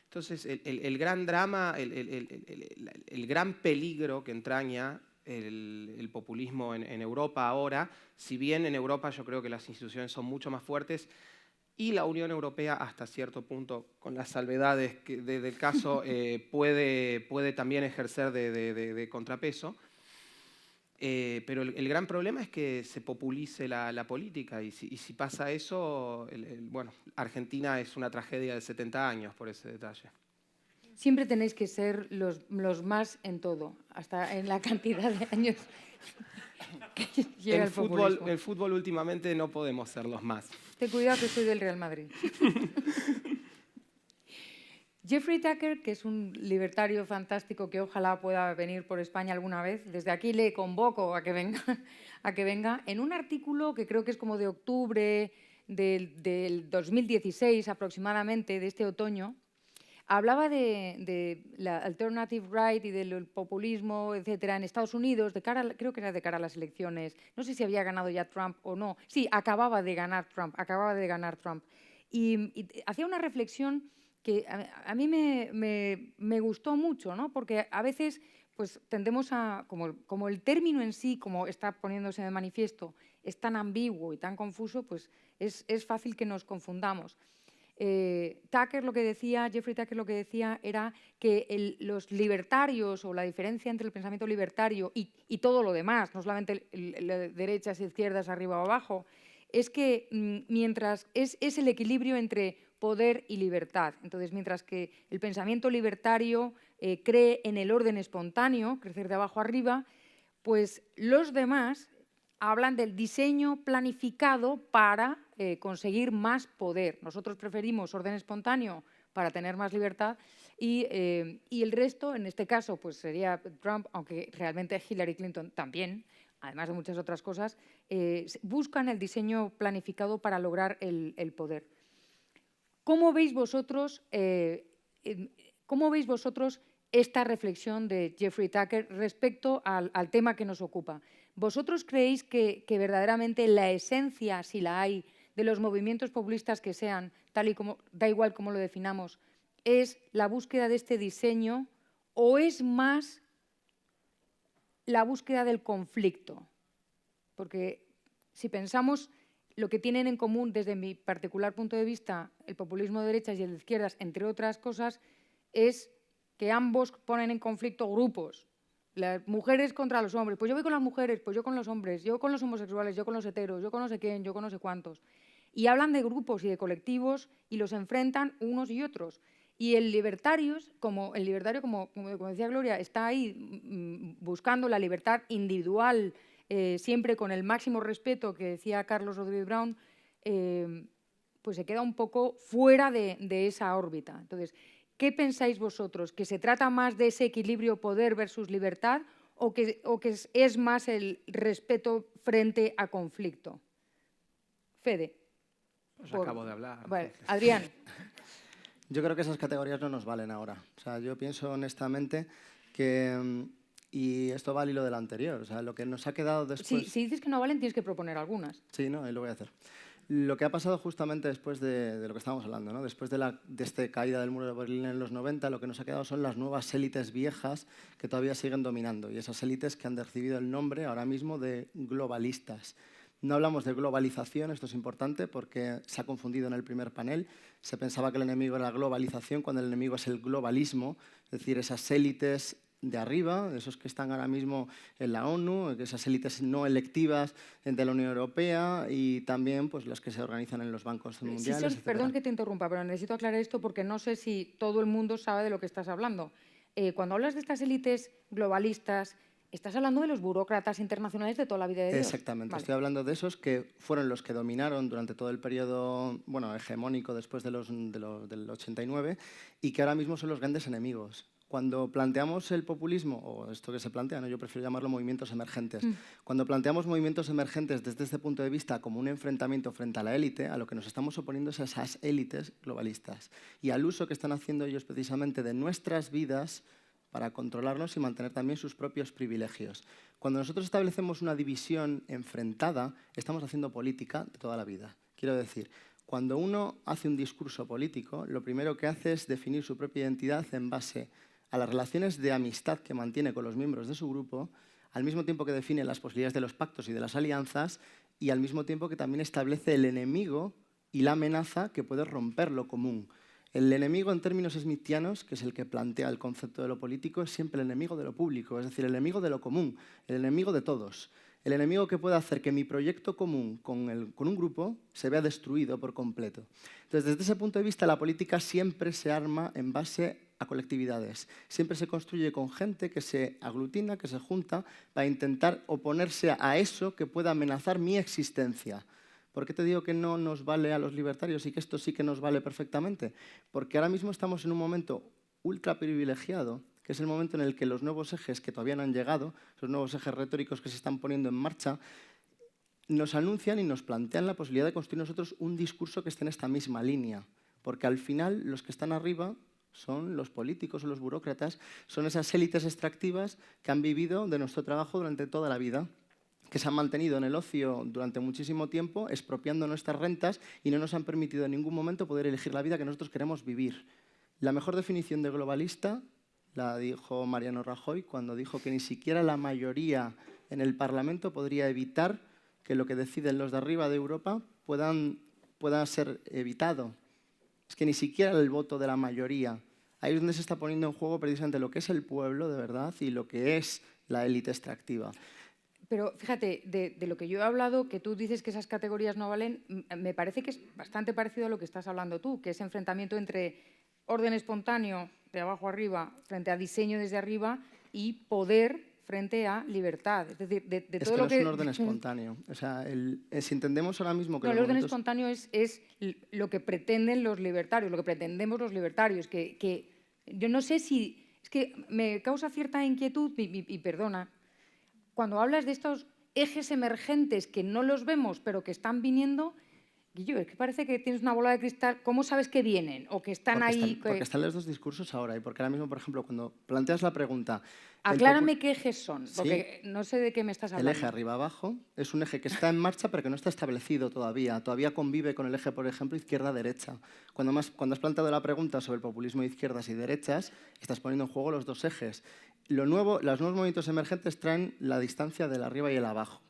Entonces, el gran drama, el gran peligro que entraña el populismo en Europa ahora, si bien en Europa yo creo que las instituciones son mucho más fuertes, y la Unión Europea hasta cierto punto, con las salvedades del caso, puede también ejercer de contrapeso. Pero el gran problema es que se populice la política y si pasa eso, bueno, Argentina es una tragedia de 70 años por ese detalle. Siempre tenéis que ser los más en todo, hasta en la cantidad de años que lleva el populismo. En fútbol últimamente no podemos ser los más. Ten cuidado que soy del Real Madrid. Jeffrey Tucker, que es un libertario fantástico que ojalá pueda venir por España alguna vez, desde aquí le convoco a que venga, en un artículo que creo que es como de octubre del 2016 aproximadamente, de este otoño, hablaba de la alternative right y del populismo, etcétera, en Estados Unidos, creo que era de cara a las elecciones. No sé si había ganado ya Trump o no. Sí, acababa de ganar Trump. Y hacía una reflexión que a mí me gustó mucho, ¿no? Porque a veces pues, tendemos a, como el término en sí, como está poniéndose de manifiesto, es tan ambiguo y tan confuso, pues es fácil que nos confundamos. Jeffrey Tucker lo que decía era que los libertarios, o la diferencia entre el pensamiento libertario y todo lo demás, no solamente derechas, izquierdas, arriba o abajo, es que mientras es el equilibrio entre poder y libertad. Entonces, mientras que el pensamiento libertario cree en el orden espontáneo, crecer de abajo arriba, pues los demás hablan del diseño planificado para conseguir más poder. Nosotros preferimos orden espontáneo para tener más libertad y el resto, en este caso, pues sería Trump, aunque realmente Hillary Clinton también, además de muchas otras cosas, buscan el diseño planificado para lograr el poder. ¿Cómo veis vosotros esta reflexión de Jeffrey Tucker respecto al tema que nos ocupa? ¿Vosotros creéis que verdaderamente la esencia, si la hay, de los movimientos populistas que sean, tal y como, da igual cómo lo definamos, es la búsqueda de este diseño o es más la búsqueda del conflicto? Porque si pensamos lo que tienen en común, desde mi particular punto de vista, el populismo de derechas y el de izquierdas, entre otras cosas, es que ambos ponen en conflicto grupos. Las mujeres contra los hombres. Pues yo voy con las mujeres, pues yo con los hombres, yo con los homosexuales, yo con los heteros, yo con no sé quién, yo con no sé cuántos. Y hablan de grupos y de colectivos y los enfrentan unos y otros. Y el libertario, como decía Gloria, está ahí buscando la libertad individual, siempre con el máximo respeto que decía Carlos Rodríguez Brown, pues se queda un poco fuera de esa órbita. Entonces, ¿qué pensáis vosotros? ¿Que se trata más de ese equilibrio poder versus libertad o que es más el respeto frente a conflicto? Fede. Pues acabo de hablar. Vale, Adrián. Yo creo que esas categorías no nos valen ahora. O sea, yo pienso honestamente que, y esto va al hilo de lo anterior, o sea, lo que nos ha quedado después... Si dices que no valen, tienes que proponer algunas. Sí, no, y lo voy a hacer. Lo que ha pasado justamente después de lo que estábamos hablando, ¿no? Después de esta caída del muro de Berlín en los 90, lo que nos ha quedado son las nuevas élites viejas que todavía siguen dominando, y esas élites que han recibido el nombre ahora mismo de globalistas. No hablamos de globalización, esto es importante porque se ha confundido en el primer panel. Se pensaba que el enemigo era la globalización cuando el enemigo es el globalismo, es decir, esas élites de arriba, esos que están ahora mismo en la ONU, esas élites no electivas de la Unión Europea y también pues, las que se organizan en los bancos mundiales. Perdón que te interrumpa, pero necesito aclarar esto porque no sé si todo el mundo sabe de lo que estás hablando. Cuando hablas de estas élites globalistas, estás hablando de los burócratas internacionales de toda la vida de Dios. Exactamente. Vale. Estoy hablando de esos que fueron los que dominaron durante todo el periodo hegemónico después del 89 y que ahora mismo son los grandes enemigos. Cuando planteamos el populismo, o esto que se plantea, ¿no? Yo prefiero llamarlo movimientos emergentes, cuando planteamos movimientos emergentes desde este punto de vista como un enfrentamiento frente a la élite, a lo que nos estamos oponiendo es a esas élites globalistas y al uso que están haciendo ellos precisamente de nuestras vidas para controlarnos y mantener también sus propios privilegios. Cuando nosotros establecemos una división enfrentada, estamos haciendo política de toda la vida. Quiero decir, cuando uno hace un discurso político, lo primero que hace es definir su propia identidad en base a las relaciones de amistad que mantiene con los miembros de su grupo, al mismo tiempo que define las posibilidades de los pactos y de las alianzas, y al mismo tiempo que también establece el enemigo y la amenaza que puede romper lo común. El enemigo en términos smithianos, que es el que plantea el concepto de lo político, es siempre el enemigo de lo público, es decir, el enemigo de lo común, el enemigo de todos. El enemigo que puede hacer que mi proyecto común con un grupo se vea destruido por completo. Entonces, desde ese punto de vista, la política siempre se arma en base a colectividades. Siempre se construye con gente que se aglutina, que se junta, para intentar oponerse a eso que pueda amenazar mi existencia. ¿Por qué te digo que no nos vale a los libertarios y que esto sí que nos vale perfectamente? Porque ahora mismo estamos en un momento ultra privilegiado, que es el momento en el que los nuevos ejes que todavía no han llegado, esos nuevos ejes retóricos que se están poniendo en marcha, nos anuncian y nos plantean la posibilidad de construir nosotros un discurso que esté en esta misma línea. Porque al final los que están arriba son los políticos o los burócratas, son esas élites extractivas que han vivido de nuestro trabajo durante toda la vida, que se han mantenido en el ocio durante muchísimo tiempo, expropiando nuestras rentas y no nos han permitido en ningún momento poder elegir la vida que nosotros queremos vivir. La mejor definición de globalista la dijo Mariano Rajoy cuando dijo que ni siquiera la mayoría en el Parlamento podría evitar que lo que deciden los de arriba de Europa pueda ser evitado. Es que ni siquiera el voto de la mayoría. Ahí es donde se está poniendo en juego precisamente lo que es el pueblo de verdad y lo que es la élite extractiva. Pero fíjate, de lo que yo he hablado, que tú dices que esas categorías no valen, me parece que es bastante parecido a lo que estás hablando tú, que es enfrentamiento entre orden espontáneo de abajo arriba frente a diseño desde arriba y poder frente a libertad. Es decir, de todo lo que... Es un orden espontáneo. O sea, si entendemos ahora mismo que... No, el orden espontáneo es lo que pretenden los libertarios, lo que pretendemos los libertarios, que yo no sé si... Es que me causa cierta inquietud, y perdona, cuando hablas de estos ejes emergentes que no los vemos, pero que están viniendo, Guillo, es que parece que tienes una bola de cristal. ¿Cómo sabes que vienen o que están ahí? Porque están los dos discursos ahora y porque ahora mismo, por ejemplo, cuando planteas la pregunta... Aclárame qué ejes son, porque sí, no sé de qué me estás hablando. El eje arriba-abajo es un eje que está en marcha pero que no está establecido todavía. Todavía convive con el eje, por ejemplo, izquierda-derecha. Cuando has planteado la pregunta sobre el populismo de izquierdas y derechas, estás poniendo en juego los dos ejes. Los nuevos movimientos emergentes traen la distancia del arriba y el abajo.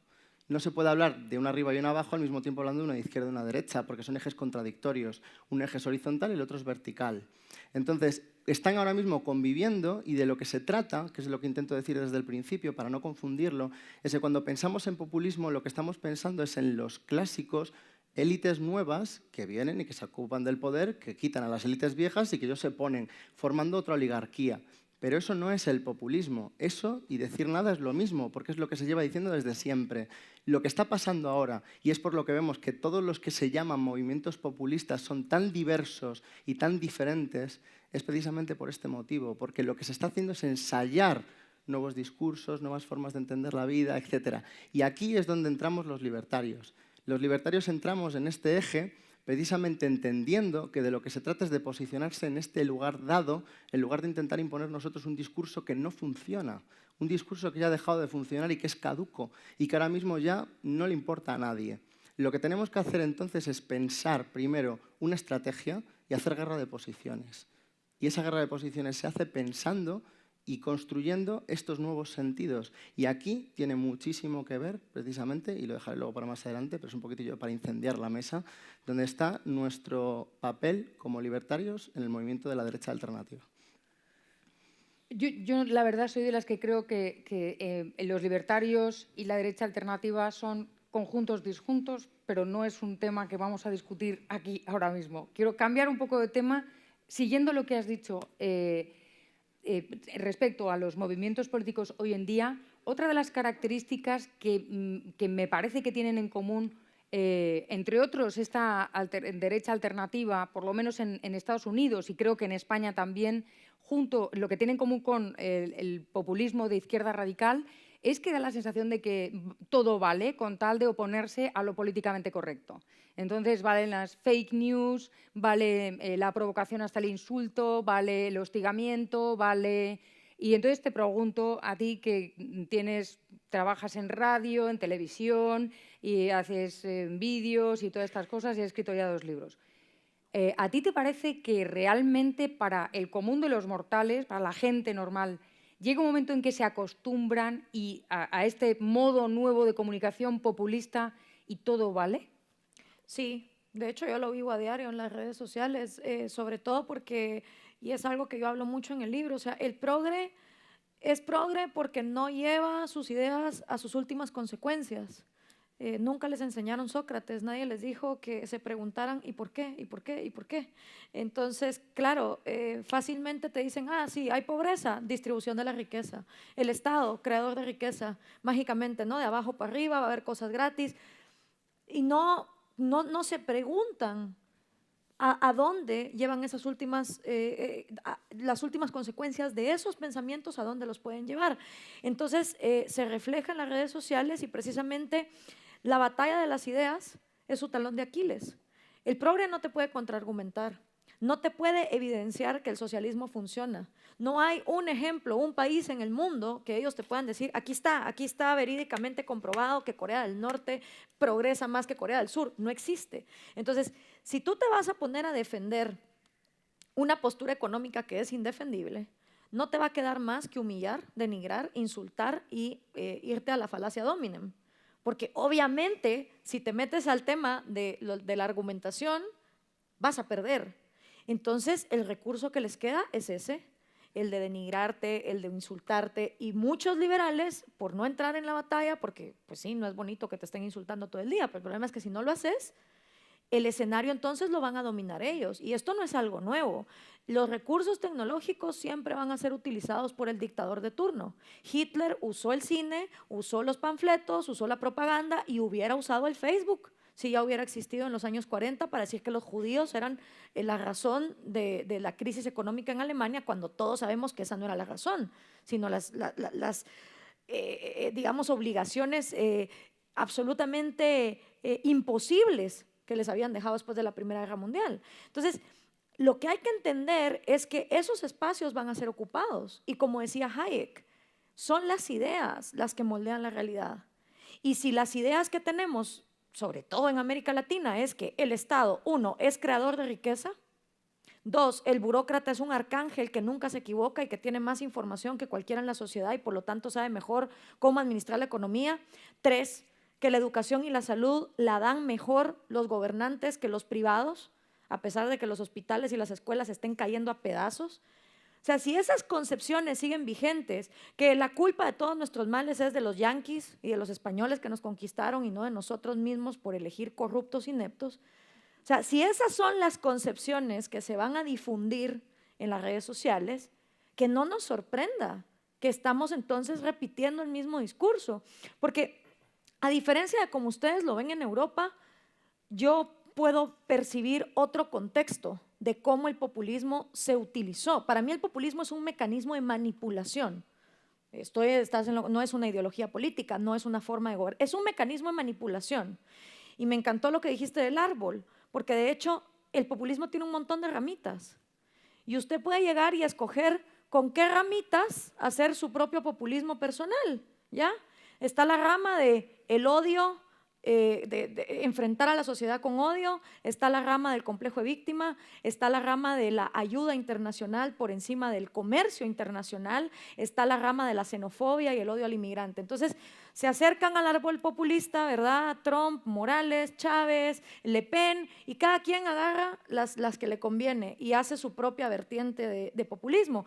No se puede hablar de un arriba y un abajo al mismo tiempo hablando de una izquierda y una derecha, porque son ejes contradictorios. Un eje es horizontal y el otro es vertical. Entonces, están ahora mismo conviviendo y de lo que se trata, que es lo que intento decir desde el principio para no confundirlo, es que cuando pensamos en populismo lo que estamos pensando es en los clásicos élites nuevas que vienen y que se ocupan del poder, que quitan a las élites viejas y que ellos se ponen formando otra oligarquía. Pero eso no es el populismo. Eso y decir nada es lo mismo, porque es lo que se lleva diciendo desde siempre. Lo que está pasando ahora, y es por lo que vemos que todos los que se llaman movimientos populistas son tan diversos y tan diferentes, es precisamente por este motivo, porque lo que se está haciendo es ensayar nuevos discursos, nuevas formas de entender la vida, etc. Y aquí es donde entramos los libertarios. Los libertarios entramos en este eje precisamente entendiendo que de lo que se trata es de posicionarse en este lugar dado, en lugar de intentar imponer nosotros un discurso que no funciona, un discurso que ya ha dejado de funcionar y que es caduco y que ahora mismo ya no le importa a nadie. Lo que tenemos que hacer entonces es pensar primero una estrategia y hacer guerra de posiciones. Y esa guerra de posiciones se hace pensando y construyendo estos nuevos sentidos. Y aquí tiene muchísimo que ver, precisamente, y lo dejaré luego para más adelante, pero es un poquitillo para incendiar la mesa, donde está nuestro papel como libertarios en el movimiento de la derecha alternativa. Yo la verdad soy de las que creo que los libertarios y la derecha alternativa son conjuntos disjuntos, pero no es un tema que vamos a discutir aquí ahora mismo. Quiero cambiar un poco de tema, siguiendo lo que has dicho respecto a los movimientos políticos hoy en día. Otra de las características que me parece que tienen en común, entre otros, esta derecha alternativa, por lo menos en Estados Unidos y creo que en España también, lo que tiene en común con el populismo de izquierda radical, es que da la sensación de que todo vale con tal de oponerse a lo políticamente correcto. Entonces valen las fake news, vale la provocación hasta el insulto, vale el hostigamiento, vale... Y entonces te pregunto a ti que trabajas en radio, en televisión y haces vídeos y todas estas cosas y has escrito ya 2 libros. ¿A ti te parece que realmente para el común de los mortales, para la gente normal, llega un momento en que se acostumbran a este modo nuevo de comunicación populista y todo vale? Sí, de hecho yo lo vivo a diario en las redes sociales, sobre todo porque, y es algo que yo hablo mucho en el libro, o sea, el progre es progre porque no lleva sus ideas a sus últimas consecuencias. Nunca les enseñaron Sócrates, nadie les dijo que se preguntaran ¿y por qué? ¿Y por qué? ¿Y por qué? Entonces, claro, fácilmente te dicen, sí, hay pobreza, distribución de la riqueza. El Estado, creador de riqueza, mágicamente, ¿no? De abajo para arriba, va a haber cosas gratis. Y no se preguntan a dónde llevan esas las últimas consecuencias de esos pensamientos, a dónde los pueden llevar. Entonces, se refleja en las redes sociales y precisamente la batalla de las ideas es su talón de Aquiles. El progre no te puede contraargumentar, no te puede evidenciar que el socialismo funciona. No hay un ejemplo, un país en el mundo que ellos te puedan decir, aquí está verídicamente comprobado que Corea del Norte progresa más que Corea del Sur. No existe. Entonces, si tú te vas a poner a defender una postura económica que es indefendible, no te va a quedar más que humillar, denigrar, insultar y irte a la falacia dominem. Porque obviamente, si te metes al tema de la argumentación, vas a perder. Entonces, el recurso que les queda es ese, el de denigrarte, el de insultarte. Y muchos liberales, por no entrar en la batalla, porque pues sí, no es bonito que te estén insultando todo el día, pero el problema es que si no lo haces, el escenario entonces lo van a dominar ellos. Y esto no es algo nuevo. Los recursos tecnológicos siempre van a ser utilizados por el dictador de turno. Hitler usó el cine, usó los panfletos, usó la propaganda y hubiera usado el Facebook si ya hubiera existido en los años 40 para decir que los judíos eran la razón de la crisis económica en Alemania, cuando todos sabemos que esa no era la razón, sino digamos, obligaciones absolutamente imposibles que les habían dejado después de la Primera Guerra Mundial. Entonces, lo que hay que entender es que esos espacios van a ser ocupados y, como decía Hayek, son las ideas las que moldean la realidad. Y si las ideas que tenemos, sobre todo en América Latina, es que el Estado, 1, es creador de riqueza, 2, el burócrata es un arcángel que nunca se equivoca y que tiene más información que cualquiera en la sociedad y por lo tanto sabe mejor cómo administrar la economía, 3, que la educación y la salud la dan mejor los gobernantes que los privados, a pesar de que los hospitales y las escuelas estén cayendo a pedazos. O sea, si esas concepciones siguen vigentes, que la culpa de todos nuestros males es de los yanquis y de los españoles que nos conquistaron y no de nosotros mismos por elegir corruptos ineptos, o sea, si esas son las concepciones que se van a difundir en las redes sociales, que no nos sorprenda que estamos entonces repitiendo el mismo discurso. Porque a diferencia de como ustedes lo ven en Europa, yo puedo percibir otro contexto de cómo el populismo se utilizó. Para mí el populismo es un mecanismo de manipulación. No es una ideología política, no es una forma de gobernar, es un mecanismo de manipulación. Y me encantó lo que dijiste del árbol, porque de hecho el populismo tiene un montón de ramitas. Y usted puede llegar y escoger con qué ramitas hacer su propio populismo personal, ¿ya? Está la rama de el odio, de enfrentar a la sociedad con odio, está la rama del complejo de víctima, está la rama de la ayuda internacional por encima del comercio internacional, está la rama de la xenofobia y el odio al inmigrante. Entonces, se acercan al árbol populista, ¿verdad? Trump, Morales, Chávez, Le Pen, y cada quien agarra las que le conviene y hace su propia vertiente de populismo.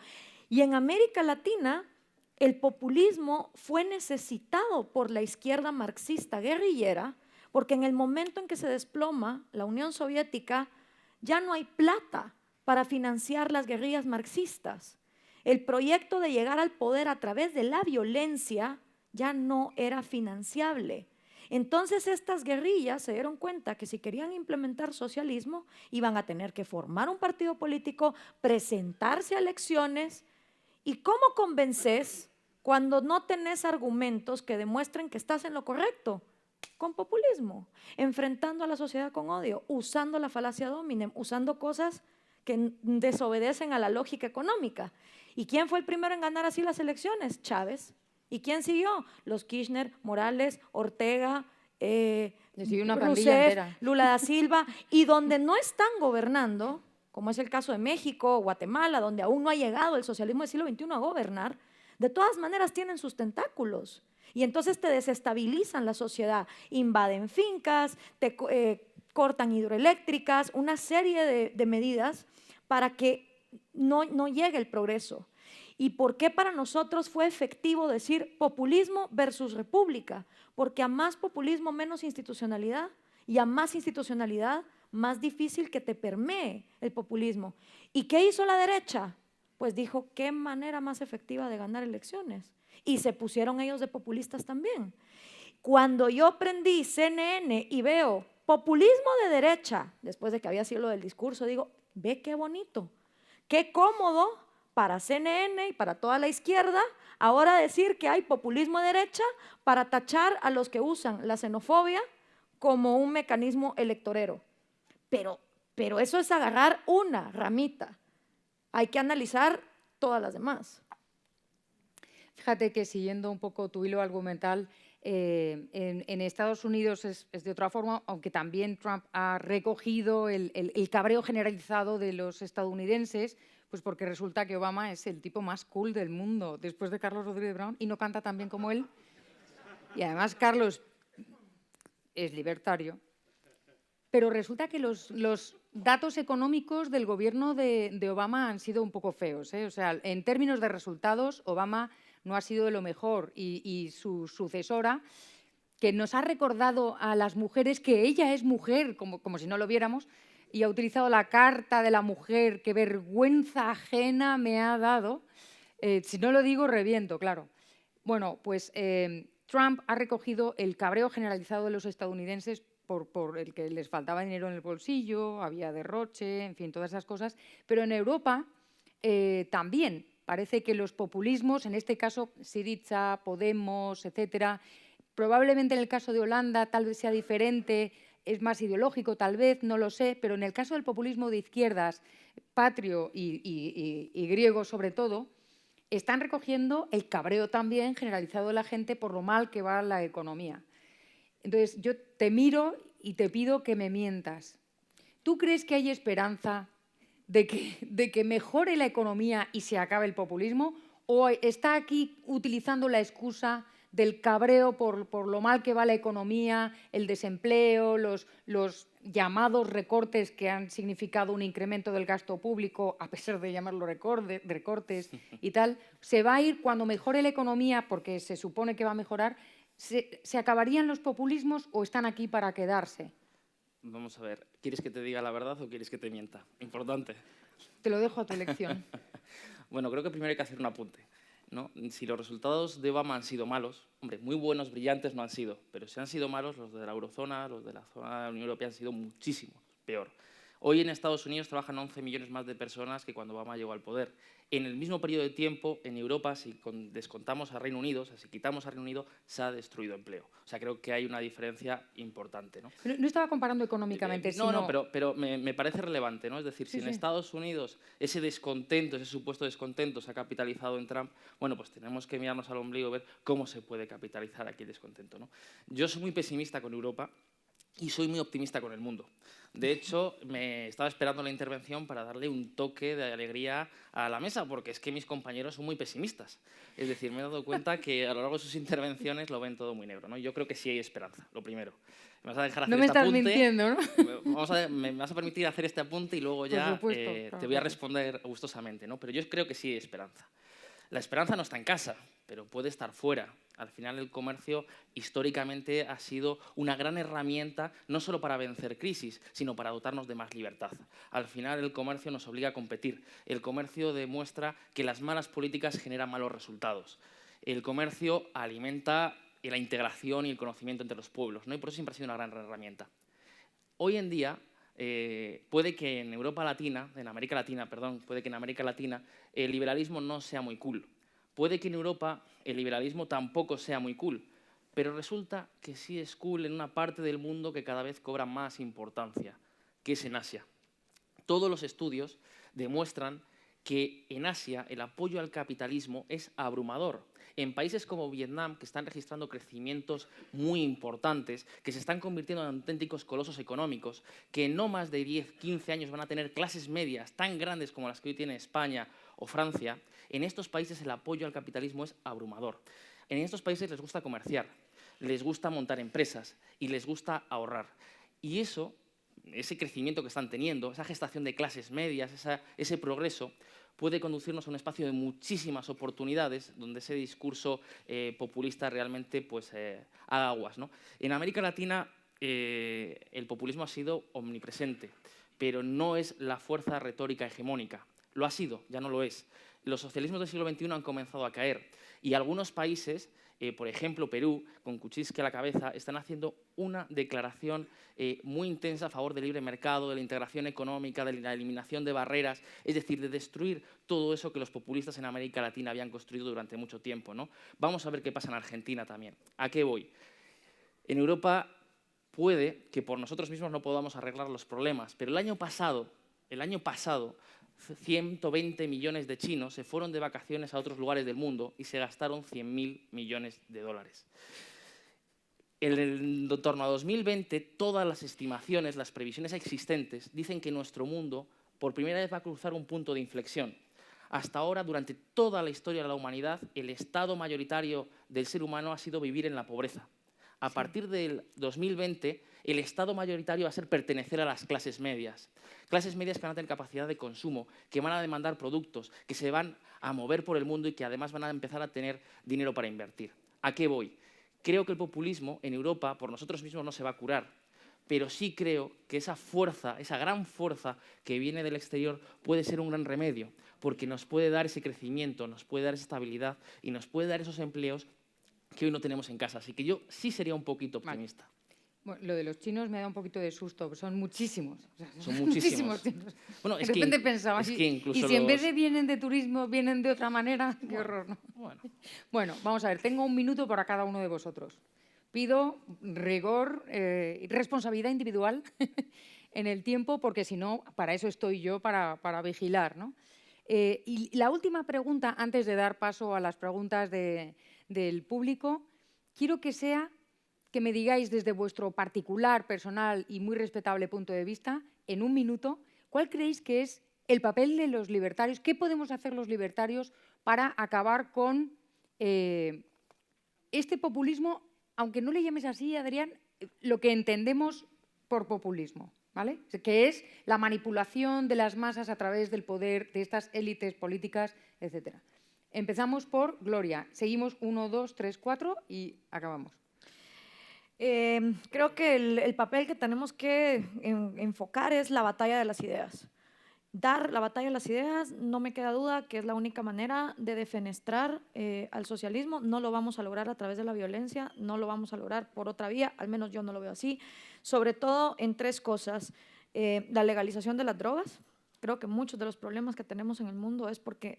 Y en América Latina, el populismo fue necesitado por la izquierda marxista guerrillera, porque en el momento en que se desploma la Unión Soviética, ya no hay plata para financiar las guerrillas marxistas. El proyecto de llegar al poder a través de la violencia ya no era financiable. Entonces estas guerrillas se dieron cuenta que si querían implementar socialismo, iban a tener que formar un partido político, presentarse a elecciones. ¿Y cómo convences cuando no tenés argumentos que demuestren que estás en lo correcto? Con populismo, enfrentando a la sociedad con odio, usando la falacia dominem, usando cosas que desobedecen a la lógica económica. ¿Y quién fue el primero en ganar así las elecciones? Chávez. ¿Y quién siguió? Los Kirchner, Morales, Ortega, Rousseff, Lula da Silva. Y donde no están gobernando, como es el caso de México o Guatemala, donde aún no ha llegado el socialismo del siglo XXI a gobernar, de todas maneras tienen sus tentáculos. Y entonces te desestabilizan la sociedad, invaden fincas, te cortan hidroeléctricas, una serie de medidas para que no llegue el progreso. ¿Y por qué para nosotros fue efectivo decir populismo versus república? Porque a más populismo, menos institucionalidad, y a más institucionalidad, más difícil que te permee el populismo. ¿Y qué hizo la derecha? Pues dijo, ¿qué manera más efectiva de ganar elecciones? Y se pusieron ellos de populistas también. Cuando yo prendí CNN y veo populismo de derecha, después de que había sido lo del discurso, digo, ve qué bonito, qué cómodo para CNN y para toda la izquierda ahora decir que hay populismo de derecha para tachar a los que usan la xenofobia como un mecanismo electorero. Pero eso es agarrar una ramita. Hay que analizar todas las demás. Fíjate que siguiendo un poco tu hilo argumental, en Estados Unidos es de otra forma, aunque también Trump ha recogido el cabreo generalizado de los estadounidenses, pues porque resulta que Obama es el tipo más cool del mundo, después de Carlos Rodríguez Brown, y no canta tan bien como él. Y además Carlos es libertario. Pero resulta que los datos económicos del gobierno de Obama han sido un poco feos, ¿eh? O sea, en términos de resultados, Obama no ha sido de lo mejor y su sucesora, que nos ha recordado a las mujeres que ella es mujer, como si no lo viéramos, y ha utilizado la carta de la mujer, qué vergüenza ajena me ha dado. Si no lo digo, reviento, claro. Bueno, pues Trump ha recogido el cabreo generalizado de los estadounidenses por el que les faltaba dinero en el bolsillo, había derroche, en fin, todas esas cosas. Pero en Europa también parece que los populismos, en este caso Syriza, Podemos, etcétera, probablemente en el caso de Holanda tal vez sea diferente, es más ideológico tal vez, no lo sé, pero en el caso del populismo de izquierdas, patrio y griego sobre todo, están recogiendo el cabreo también generalizado de la gente por lo mal que va la economía. Entonces, yo te miro y te pido que me mientas. ¿Tú crees que hay esperanza de que mejore la economía y se acabe el populismo? ¿O está aquí utilizando la excusa del cabreo por lo mal que va la economía, el desempleo, los llamados recortes que han significado un incremento del gasto público, a pesar de llamarlo recortes y tal, se va a ir cuando mejore la economía, porque se supone que va a mejorar. ¿Se acabarían los populismos o están aquí para quedarse? Vamos a ver, ¿quieres que te diga la verdad o quieres que te mienta? Importante. Te lo dejo a tu elección. Bueno, creo que primero hay que hacer un apunte, ¿no? Si los resultados de Obama han sido malos, hombre, muy buenos, brillantes no han sido, pero si han sido malos, los de la eurozona, los de la zona de la Unión Europea han sido muchísimo peor. Hoy en Estados Unidos trabajan 11 millones más de personas que cuando Obama llegó al poder. En el mismo periodo de tiempo, en Europa, si descontamos a Reino Unido, o sea, si quitamos a Reino Unido, se ha destruido empleo. O sea, creo que hay una diferencia importante, ¿no? No estaba comparando económicamente, No, sino... pero me parece relevante, ¿no? Es decir, si en Estados Unidos ese descontento, ese supuesto descontento se ha capitalizado en Trump, bueno, pues tenemos que mirarnos al ombligo y ver cómo se puede capitalizar aquí el descontento, ¿no? Yo soy muy pesimista con Europa y soy muy optimista con el mundo. De hecho, me estaba esperando la intervención para darle un toque de alegría a la mesa, porque es que mis compañeros son muy pesimistas. Es decir, me he dado cuenta que a lo largo de sus intervenciones lo ven todo muy negro, ¿no? Yo creo que sí hay esperanza, lo primero. Me vas a dejar hacer No me este estás apunte. mintiendo, ¿no? Me vas a permitir hacer este apunte y luego ya supuesto, te voy a responder gustosamente, ¿no? Pero yo creo que sí hay esperanza. La esperanza no está en casa, pero puede estar fuera. Al final el comercio históricamente ha sido una gran herramienta no solo para vencer crisis, sino para dotarnos de más libertad. Al final el comercio nos obliga a competir. El comercio demuestra que las malas políticas generan malos resultados. El comercio alimenta la integración y el conocimiento entre los pueblos, ¿no? Y por eso siempre ha sido una gran herramienta. Hoy en día puede que en América Latina, el liberalismo no sea muy cool. Puede que en Europa el liberalismo tampoco sea muy cool, pero resulta que sí es cool en una parte del mundo que cada vez cobra más importancia, que es en Asia. Todos los estudios demuestran que en Asia el apoyo al capitalismo es abrumador. En países como Vietnam, que están registrando crecimientos muy importantes, que se están convirtiendo en auténticos colosos económicos, que en no más de 10, 15 años van a tener clases medias tan grandes como las que hoy tiene España o Francia, en estos países el apoyo al capitalismo es abrumador. En estos países les gusta comerciar, les gusta montar empresas y les gusta ahorrar. Y ese crecimiento que están teniendo, esa gestación de clases medias, ese progreso, puede conducirnos a un espacio de muchísimas oportunidades donde ese discurso populista realmente pues, haga aguas, ¿no? En América Latina el populismo ha sido omnipresente, pero no es la fuerza retórica hegemónica. Lo ha sido, ya no lo es. Los socialismos del siglo XXI han comenzado a caer y algunos países, por ejemplo Perú, con Kuczynski a la cabeza, están haciendo una declaración muy intensa a favor del libre mercado, de la integración económica, de la eliminación de barreras, es decir, de destruir todo eso que los populistas en América Latina habían construido durante mucho tiempo, ¿no? Vamos a ver qué pasa en Argentina también. ¿A qué voy? En Europa puede que por nosotros mismos no podamos arreglar los problemas, pero el año pasado 120 millones de chinos se fueron de vacaciones a otros lugares del mundo y se gastaron 100.000 millones de dólares. En torno a 2020, todas las estimaciones, las previsiones existentes, dicen que nuestro mundo por primera vez va a cruzar un punto de inflexión. Hasta ahora, durante toda la historia de la humanidad, el estado mayoritario del ser humano ha sido vivir en la pobreza. A partir del 2020, el estado mayoritario va a ser pertenecer a las clases medias que van a tener capacidad de consumo, que van a demandar productos, que se van a mover por el mundo y que además van a empezar a tener dinero para invertir. ¿A qué voy? Creo que el populismo en Europa por nosotros mismos no se va a curar, pero sí creo que esa fuerza, esa gran fuerza que viene del exterior puede ser un gran remedio, porque nos puede dar ese crecimiento, nos puede dar esa estabilidad y nos puede dar esos empleos que hoy no tenemos en casa. Así que yo sí sería un poquito optimista. Vale. Bueno, lo de los chinos me da un poquito de susto, son muchísimos. O sea, son muchísimos chinos. Bueno, de repente pensaba, es que incluso y si en vez de vienen de turismo, vienen de otra manera, qué horror, ¿no? Bueno, vamos a ver, tengo un minuto para cada uno de vosotros. Pido rigor y responsabilidad individual en el tiempo, porque si no, para eso estoy yo, para vigilar, ¿no? Y la última pregunta, antes de dar paso a las preguntas del público, quiero que sea que me digáis desde vuestro particular, personal y muy respetable punto de vista, en un minuto, ¿cuál creéis que es el papel de los libertarios? ¿Qué podemos hacer los libertarios para acabar con este populismo, aunque no le llames así, Adrián, lo que entendemos por populismo, ¿vale? Que es la manipulación de las masas a través del poder de estas élites políticas, etc. Empezamos por Gloria. Seguimos 1, 2, 3, 4 y acabamos. Creo que el papel que tenemos que enfocar es la batalla de las ideas. Dar la batalla de las ideas, no me queda duda que es la única manera de defenestrar al socialismo. No lo vamos a lograr a través de la violencia, no lo vamos a lograr por otra vía, al menos yo no lo veo así. Sobre todo en 3 cosas. La legalización de las drogas. Creo que muchos de los problemas que tenemos en el mundo es porque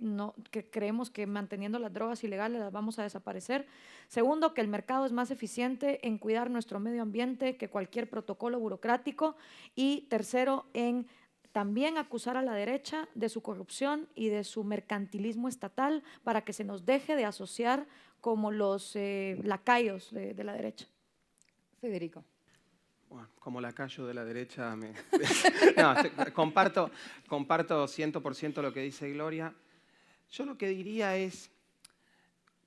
que creemos que manteniendo las drogas ilegales las vamos a desaparecer. Segundo, que el mercado es más eficiente en cuidar nuestro medio ambiente que cualquier protocolo burocrático. Y tercero, en también acusar a la derecha de su corrupción y de su mercantilismo estatal para que se nos deje de asociar como los lacayos de la derecha. Federico. Bueno, como lacayo de la derecha, no, comparto 100% lo que dice Gloria. Yo lo que diría es,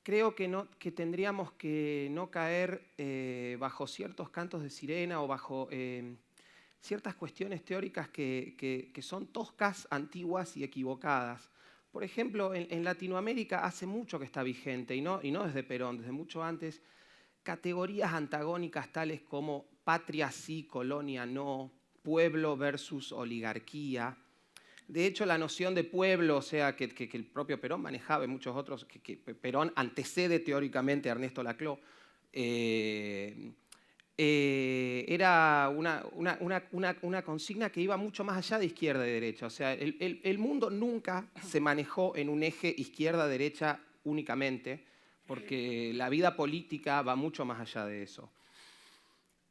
creo que tendríamos que no caer bajo ciertos cantos de sirena o bajo ciertas cuestiones teóricas que son toscas, antiguas y equivocadas. Por ejemplo, en Latinoamérica hace mucho que está vigente, y no desde Perón, desde mucho antes, categorías antagónicas tales como patria sí, colonia no, pueblo versus oligarquía. De hecho, la noción de pueblo, o sea, que el propio Perón manejaba y muchos otros, que Perón antecede teóricamente a Ernesto Laclau, era una consigna que iba mucho más allá de izquierda y derecha. O sea, el mundo nunca se manejó en un eje izquierda-derecha únicamente, porque la vida política va mucho más allá de eso.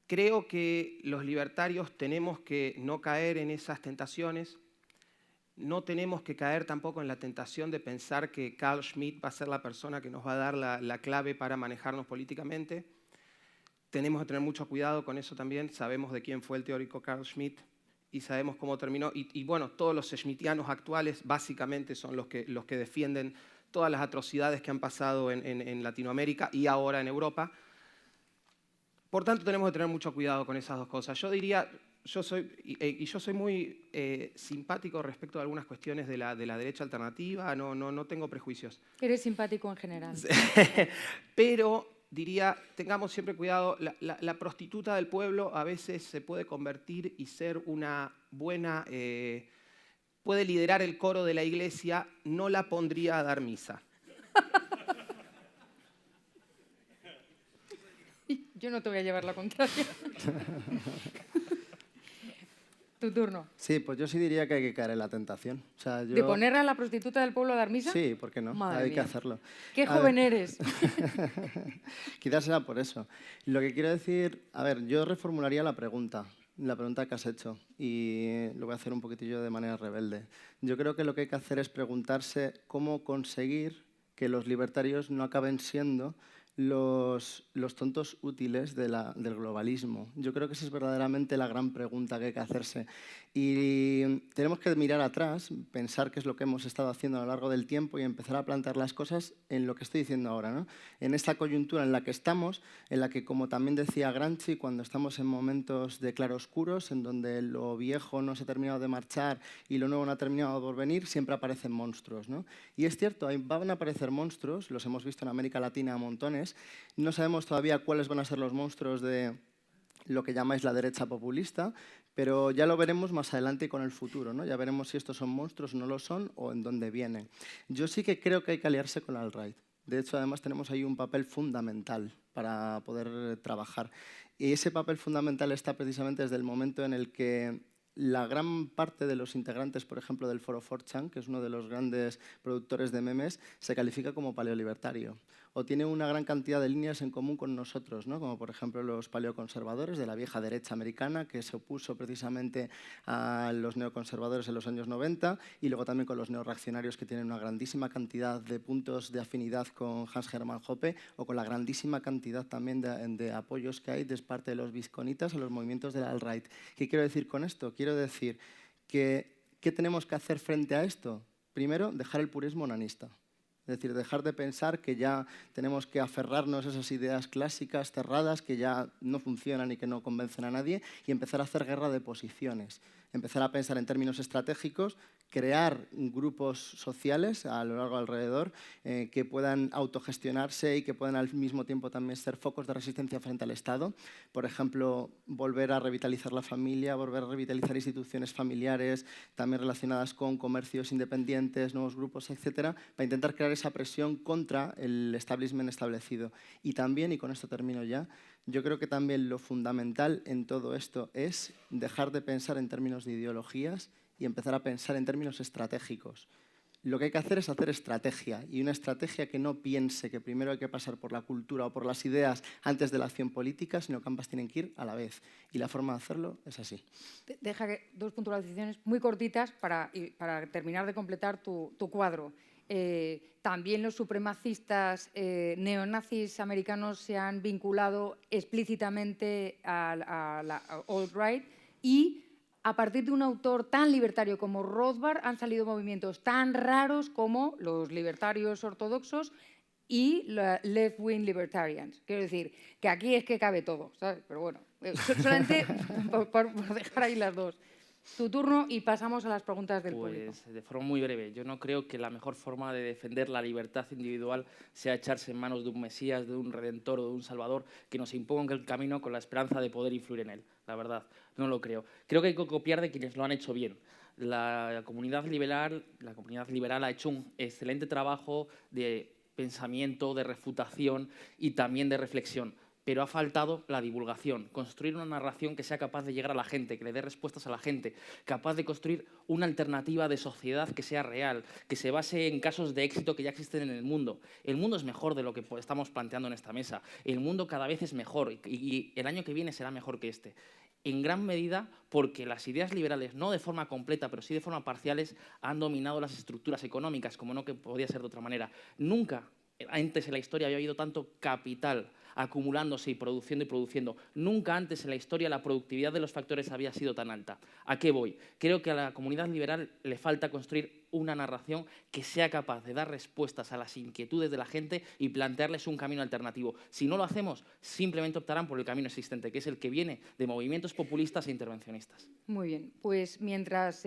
Creo que los libertarios tenemos que no caer en esas tentaciones. No tenemos que caer tampoco en la tentación de pensar que Carl Schmitt va a ser la persona que nos va a dar la clave para manejarnos políticamente. Tenemos que tener mucho cuidado con eso también. Sabemos de quién fue el teórico Carl Schmitt y sabemos cómo terminó. Y bueno, todos los schmittianos actuales básicamente son los que defienden todas las atrocidades que han pasado en Latinoamérica y ahora en Europa. Por tanto, tenemos que tener mucho cuidado con esas 2 cosas. Yo diría, yo soy muy simpático respecto a algunas cuestiones de la derecha alternativa, no tengo prejuicios. Eres simpático en general. Pero diría, tengamos siempre cuidado, la prostituta del pueblo a veces se puede convertir y ser una buena, puede liderar el coro de la iglesia, no la pondría a dar misa. Yo no te voy a llevar la contraria. Tu turno. Sí, pues yo sí diría que hay que caer en la tentación. O sea, ¿De poner a la prostituta del pueblo a dar misa? Sí, ¿por qué no? Madre Hay mía. que hacerlo. ¡Qué joven eres! Quizás sea por eso. Lo que quiero decir, a ver, yo reformularía la pregunta que has hecho, y lo voy a hacer un poquitillo de manera rebelde. Yo creo que lo que hay que hacer es preguntarse cómo conseguir que los libertarios no acaben siendo los tontos útiles del globalismo. Yo creo que esa es verdaderamente la gran pregunta que hay que hacerse. Y tenemos que mirar atrás, pensar qué es lo que hemos estado haciendo a lo largo del tiempo y empezar a plantear las cosas en lo que estoy diciendo ahora, ¿no? En esta coyuntura en la que estamos, en la que, como también decía Gramsci, cuando estamos en momentos de claroscuros, en donde lo viejo no se ha terminado de marchar y lo nuevo no ha terminado por venir, siempre aparecen monstruos, ¿no? Y es cierto, van a aparecer monstruos, los hemos visto en América Latina a montones. No sabemos todavía cuáles van a ser los monstruos de lo que llamáis la derecha populista, pero ya lo veremos más adelante con el futuro, ¿no? Ya veremos si estos son monstruos o no lo son o en dónde vienen. Yo sí que creo que hay que aliarse con la alt-right. De hecho, además tenemos ahí un papel fundamental para poder trabajar. Y ese papel fundamental está precisamente desde el momento en el que la gran parte de los integrantes, por ejemplo, del foro 4chan, que es uno de los grandes productores de memes, se califica como paleolibertario. O tiene una gran cantidad de líneas en común con nosotros, ¿no? Como por ejemplo los paleoconservadores de la vieja derecha americana, que se opuso precisamente a los neoconservadores en los años 90, y luego también con los neorreaccionarios, que tienen una grandísima cantidad de puntos de afinidad con Hans Hermann Hoppe, o con la grandísima cantidad también de apoyos que hay de parte de los visconitas a los movimientos de la alt-right. ¿Qué quiero decir con esto? Quiero decir que ¿qué tenemos que hacer frente a esto? Primero, dejar el purismo onanista. Es decir, dejar de pensar que ya tenemos que aferrarnos a esas ideas clásicas, cerradas, que ya no funcionan y que no convencen a nadie, y empezar a hacer guerra de posiciones. Empezar a pensar en términos estratégicos, crear grupos sociales a lo largo alrededor que puedan autogestionarse y que puedan al mismo tiempo también ser focos de resistencia frente al Estado. Por ejemplo, volver a revitalizar la familia, volver a revitalizar instituciones familiares, también relacionadas con comercios independientes, nuevos grupos, etcétera, para intentar crear esa presión contra el establishment establecido. Y también, y con esto termino ya, yo creo que también lo fundamental en todo esto es dejar de pensar en términos de ideologías y empezar a pensar en términos estratégicos. Lo que hay que hacer es hacer estrategia, y una estrategia que no piense que primero hay que pasar por la cultura o por las ideas antes de la acción política, sino que ambas tienen que ir a la vez. Y la forma de hacerlo es así. Deja que dos puntualizaciones muy cortitas para terminar de completar tu cuadro. También los supremacistas neonazis americanos se han vinculado explícitamente a la alt-right, y a partir de un autor tan libertario como Rothbard han salido movimientos tan raros como los libertarios ortodoxos y la left-wing libertarians. Quiero decir, que aquí es que cabe todo, ¿sabes? Pero bueno, solamente por dejar ahí las dos. Tu turno y pasamos a las preguntas del público. Pues de forma muy breve, yo no creo que la mejor forma de defender la libertad individual sea echarse en manos de un Mesías, de un Redentor o de un Salvador que nos imponga el camino con la esperanza de poder influir en él. La verdad, no lo creo. Creo que hay que copiar de quienes lo han hecho bien. La comunidad liberal ha hecho un excelente trabajo de pensamiento, de refutación y también de reflexión. Pero ha faltado la divulgación, construir una narración que sea capaz de llegar a la gente, que le dé respuestas a la gente, capaz de construir una alternativa de sociedad que sea real, que se base en casos de éxito que ya existen en el mundo. El mundo es mejor de lo que estamos planteando en esta mesa. El mundo cada vez es mejor y el año que viene será mejor que este. En gran medida porque las ideas liberales, no de forma completa, pero sí de forma parciales, han dominado las estructuras económicas, como no que podía ser de otra manera. Nunca antes en la historia había habido tanto capital acumulándose y produciendo. Nunca antes en la historia la productividad de los factores había sido tan alta. ¿A qué voy? Creo que a la comunidad liberal le falta construir una narración que sea capaz de dar respuestas a las inquietudes de la gente y plantearles un camino alternativo. Si no lo hacemos, simplemente optarán por el camino existente, que es el que viene de movimientos populistas e intervencionistas. Muy bien, pues mientras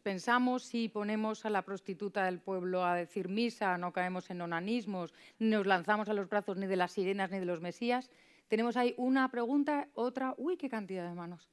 pensamos si ponemos a la prostituta del pueblo a decir misa, no caemos en onanismos, ni nos lanzamos a los brazos ni de las sirenas ni de los mesías, tenemos ahí una pregunta, otra, uy, qué cantidad de manos.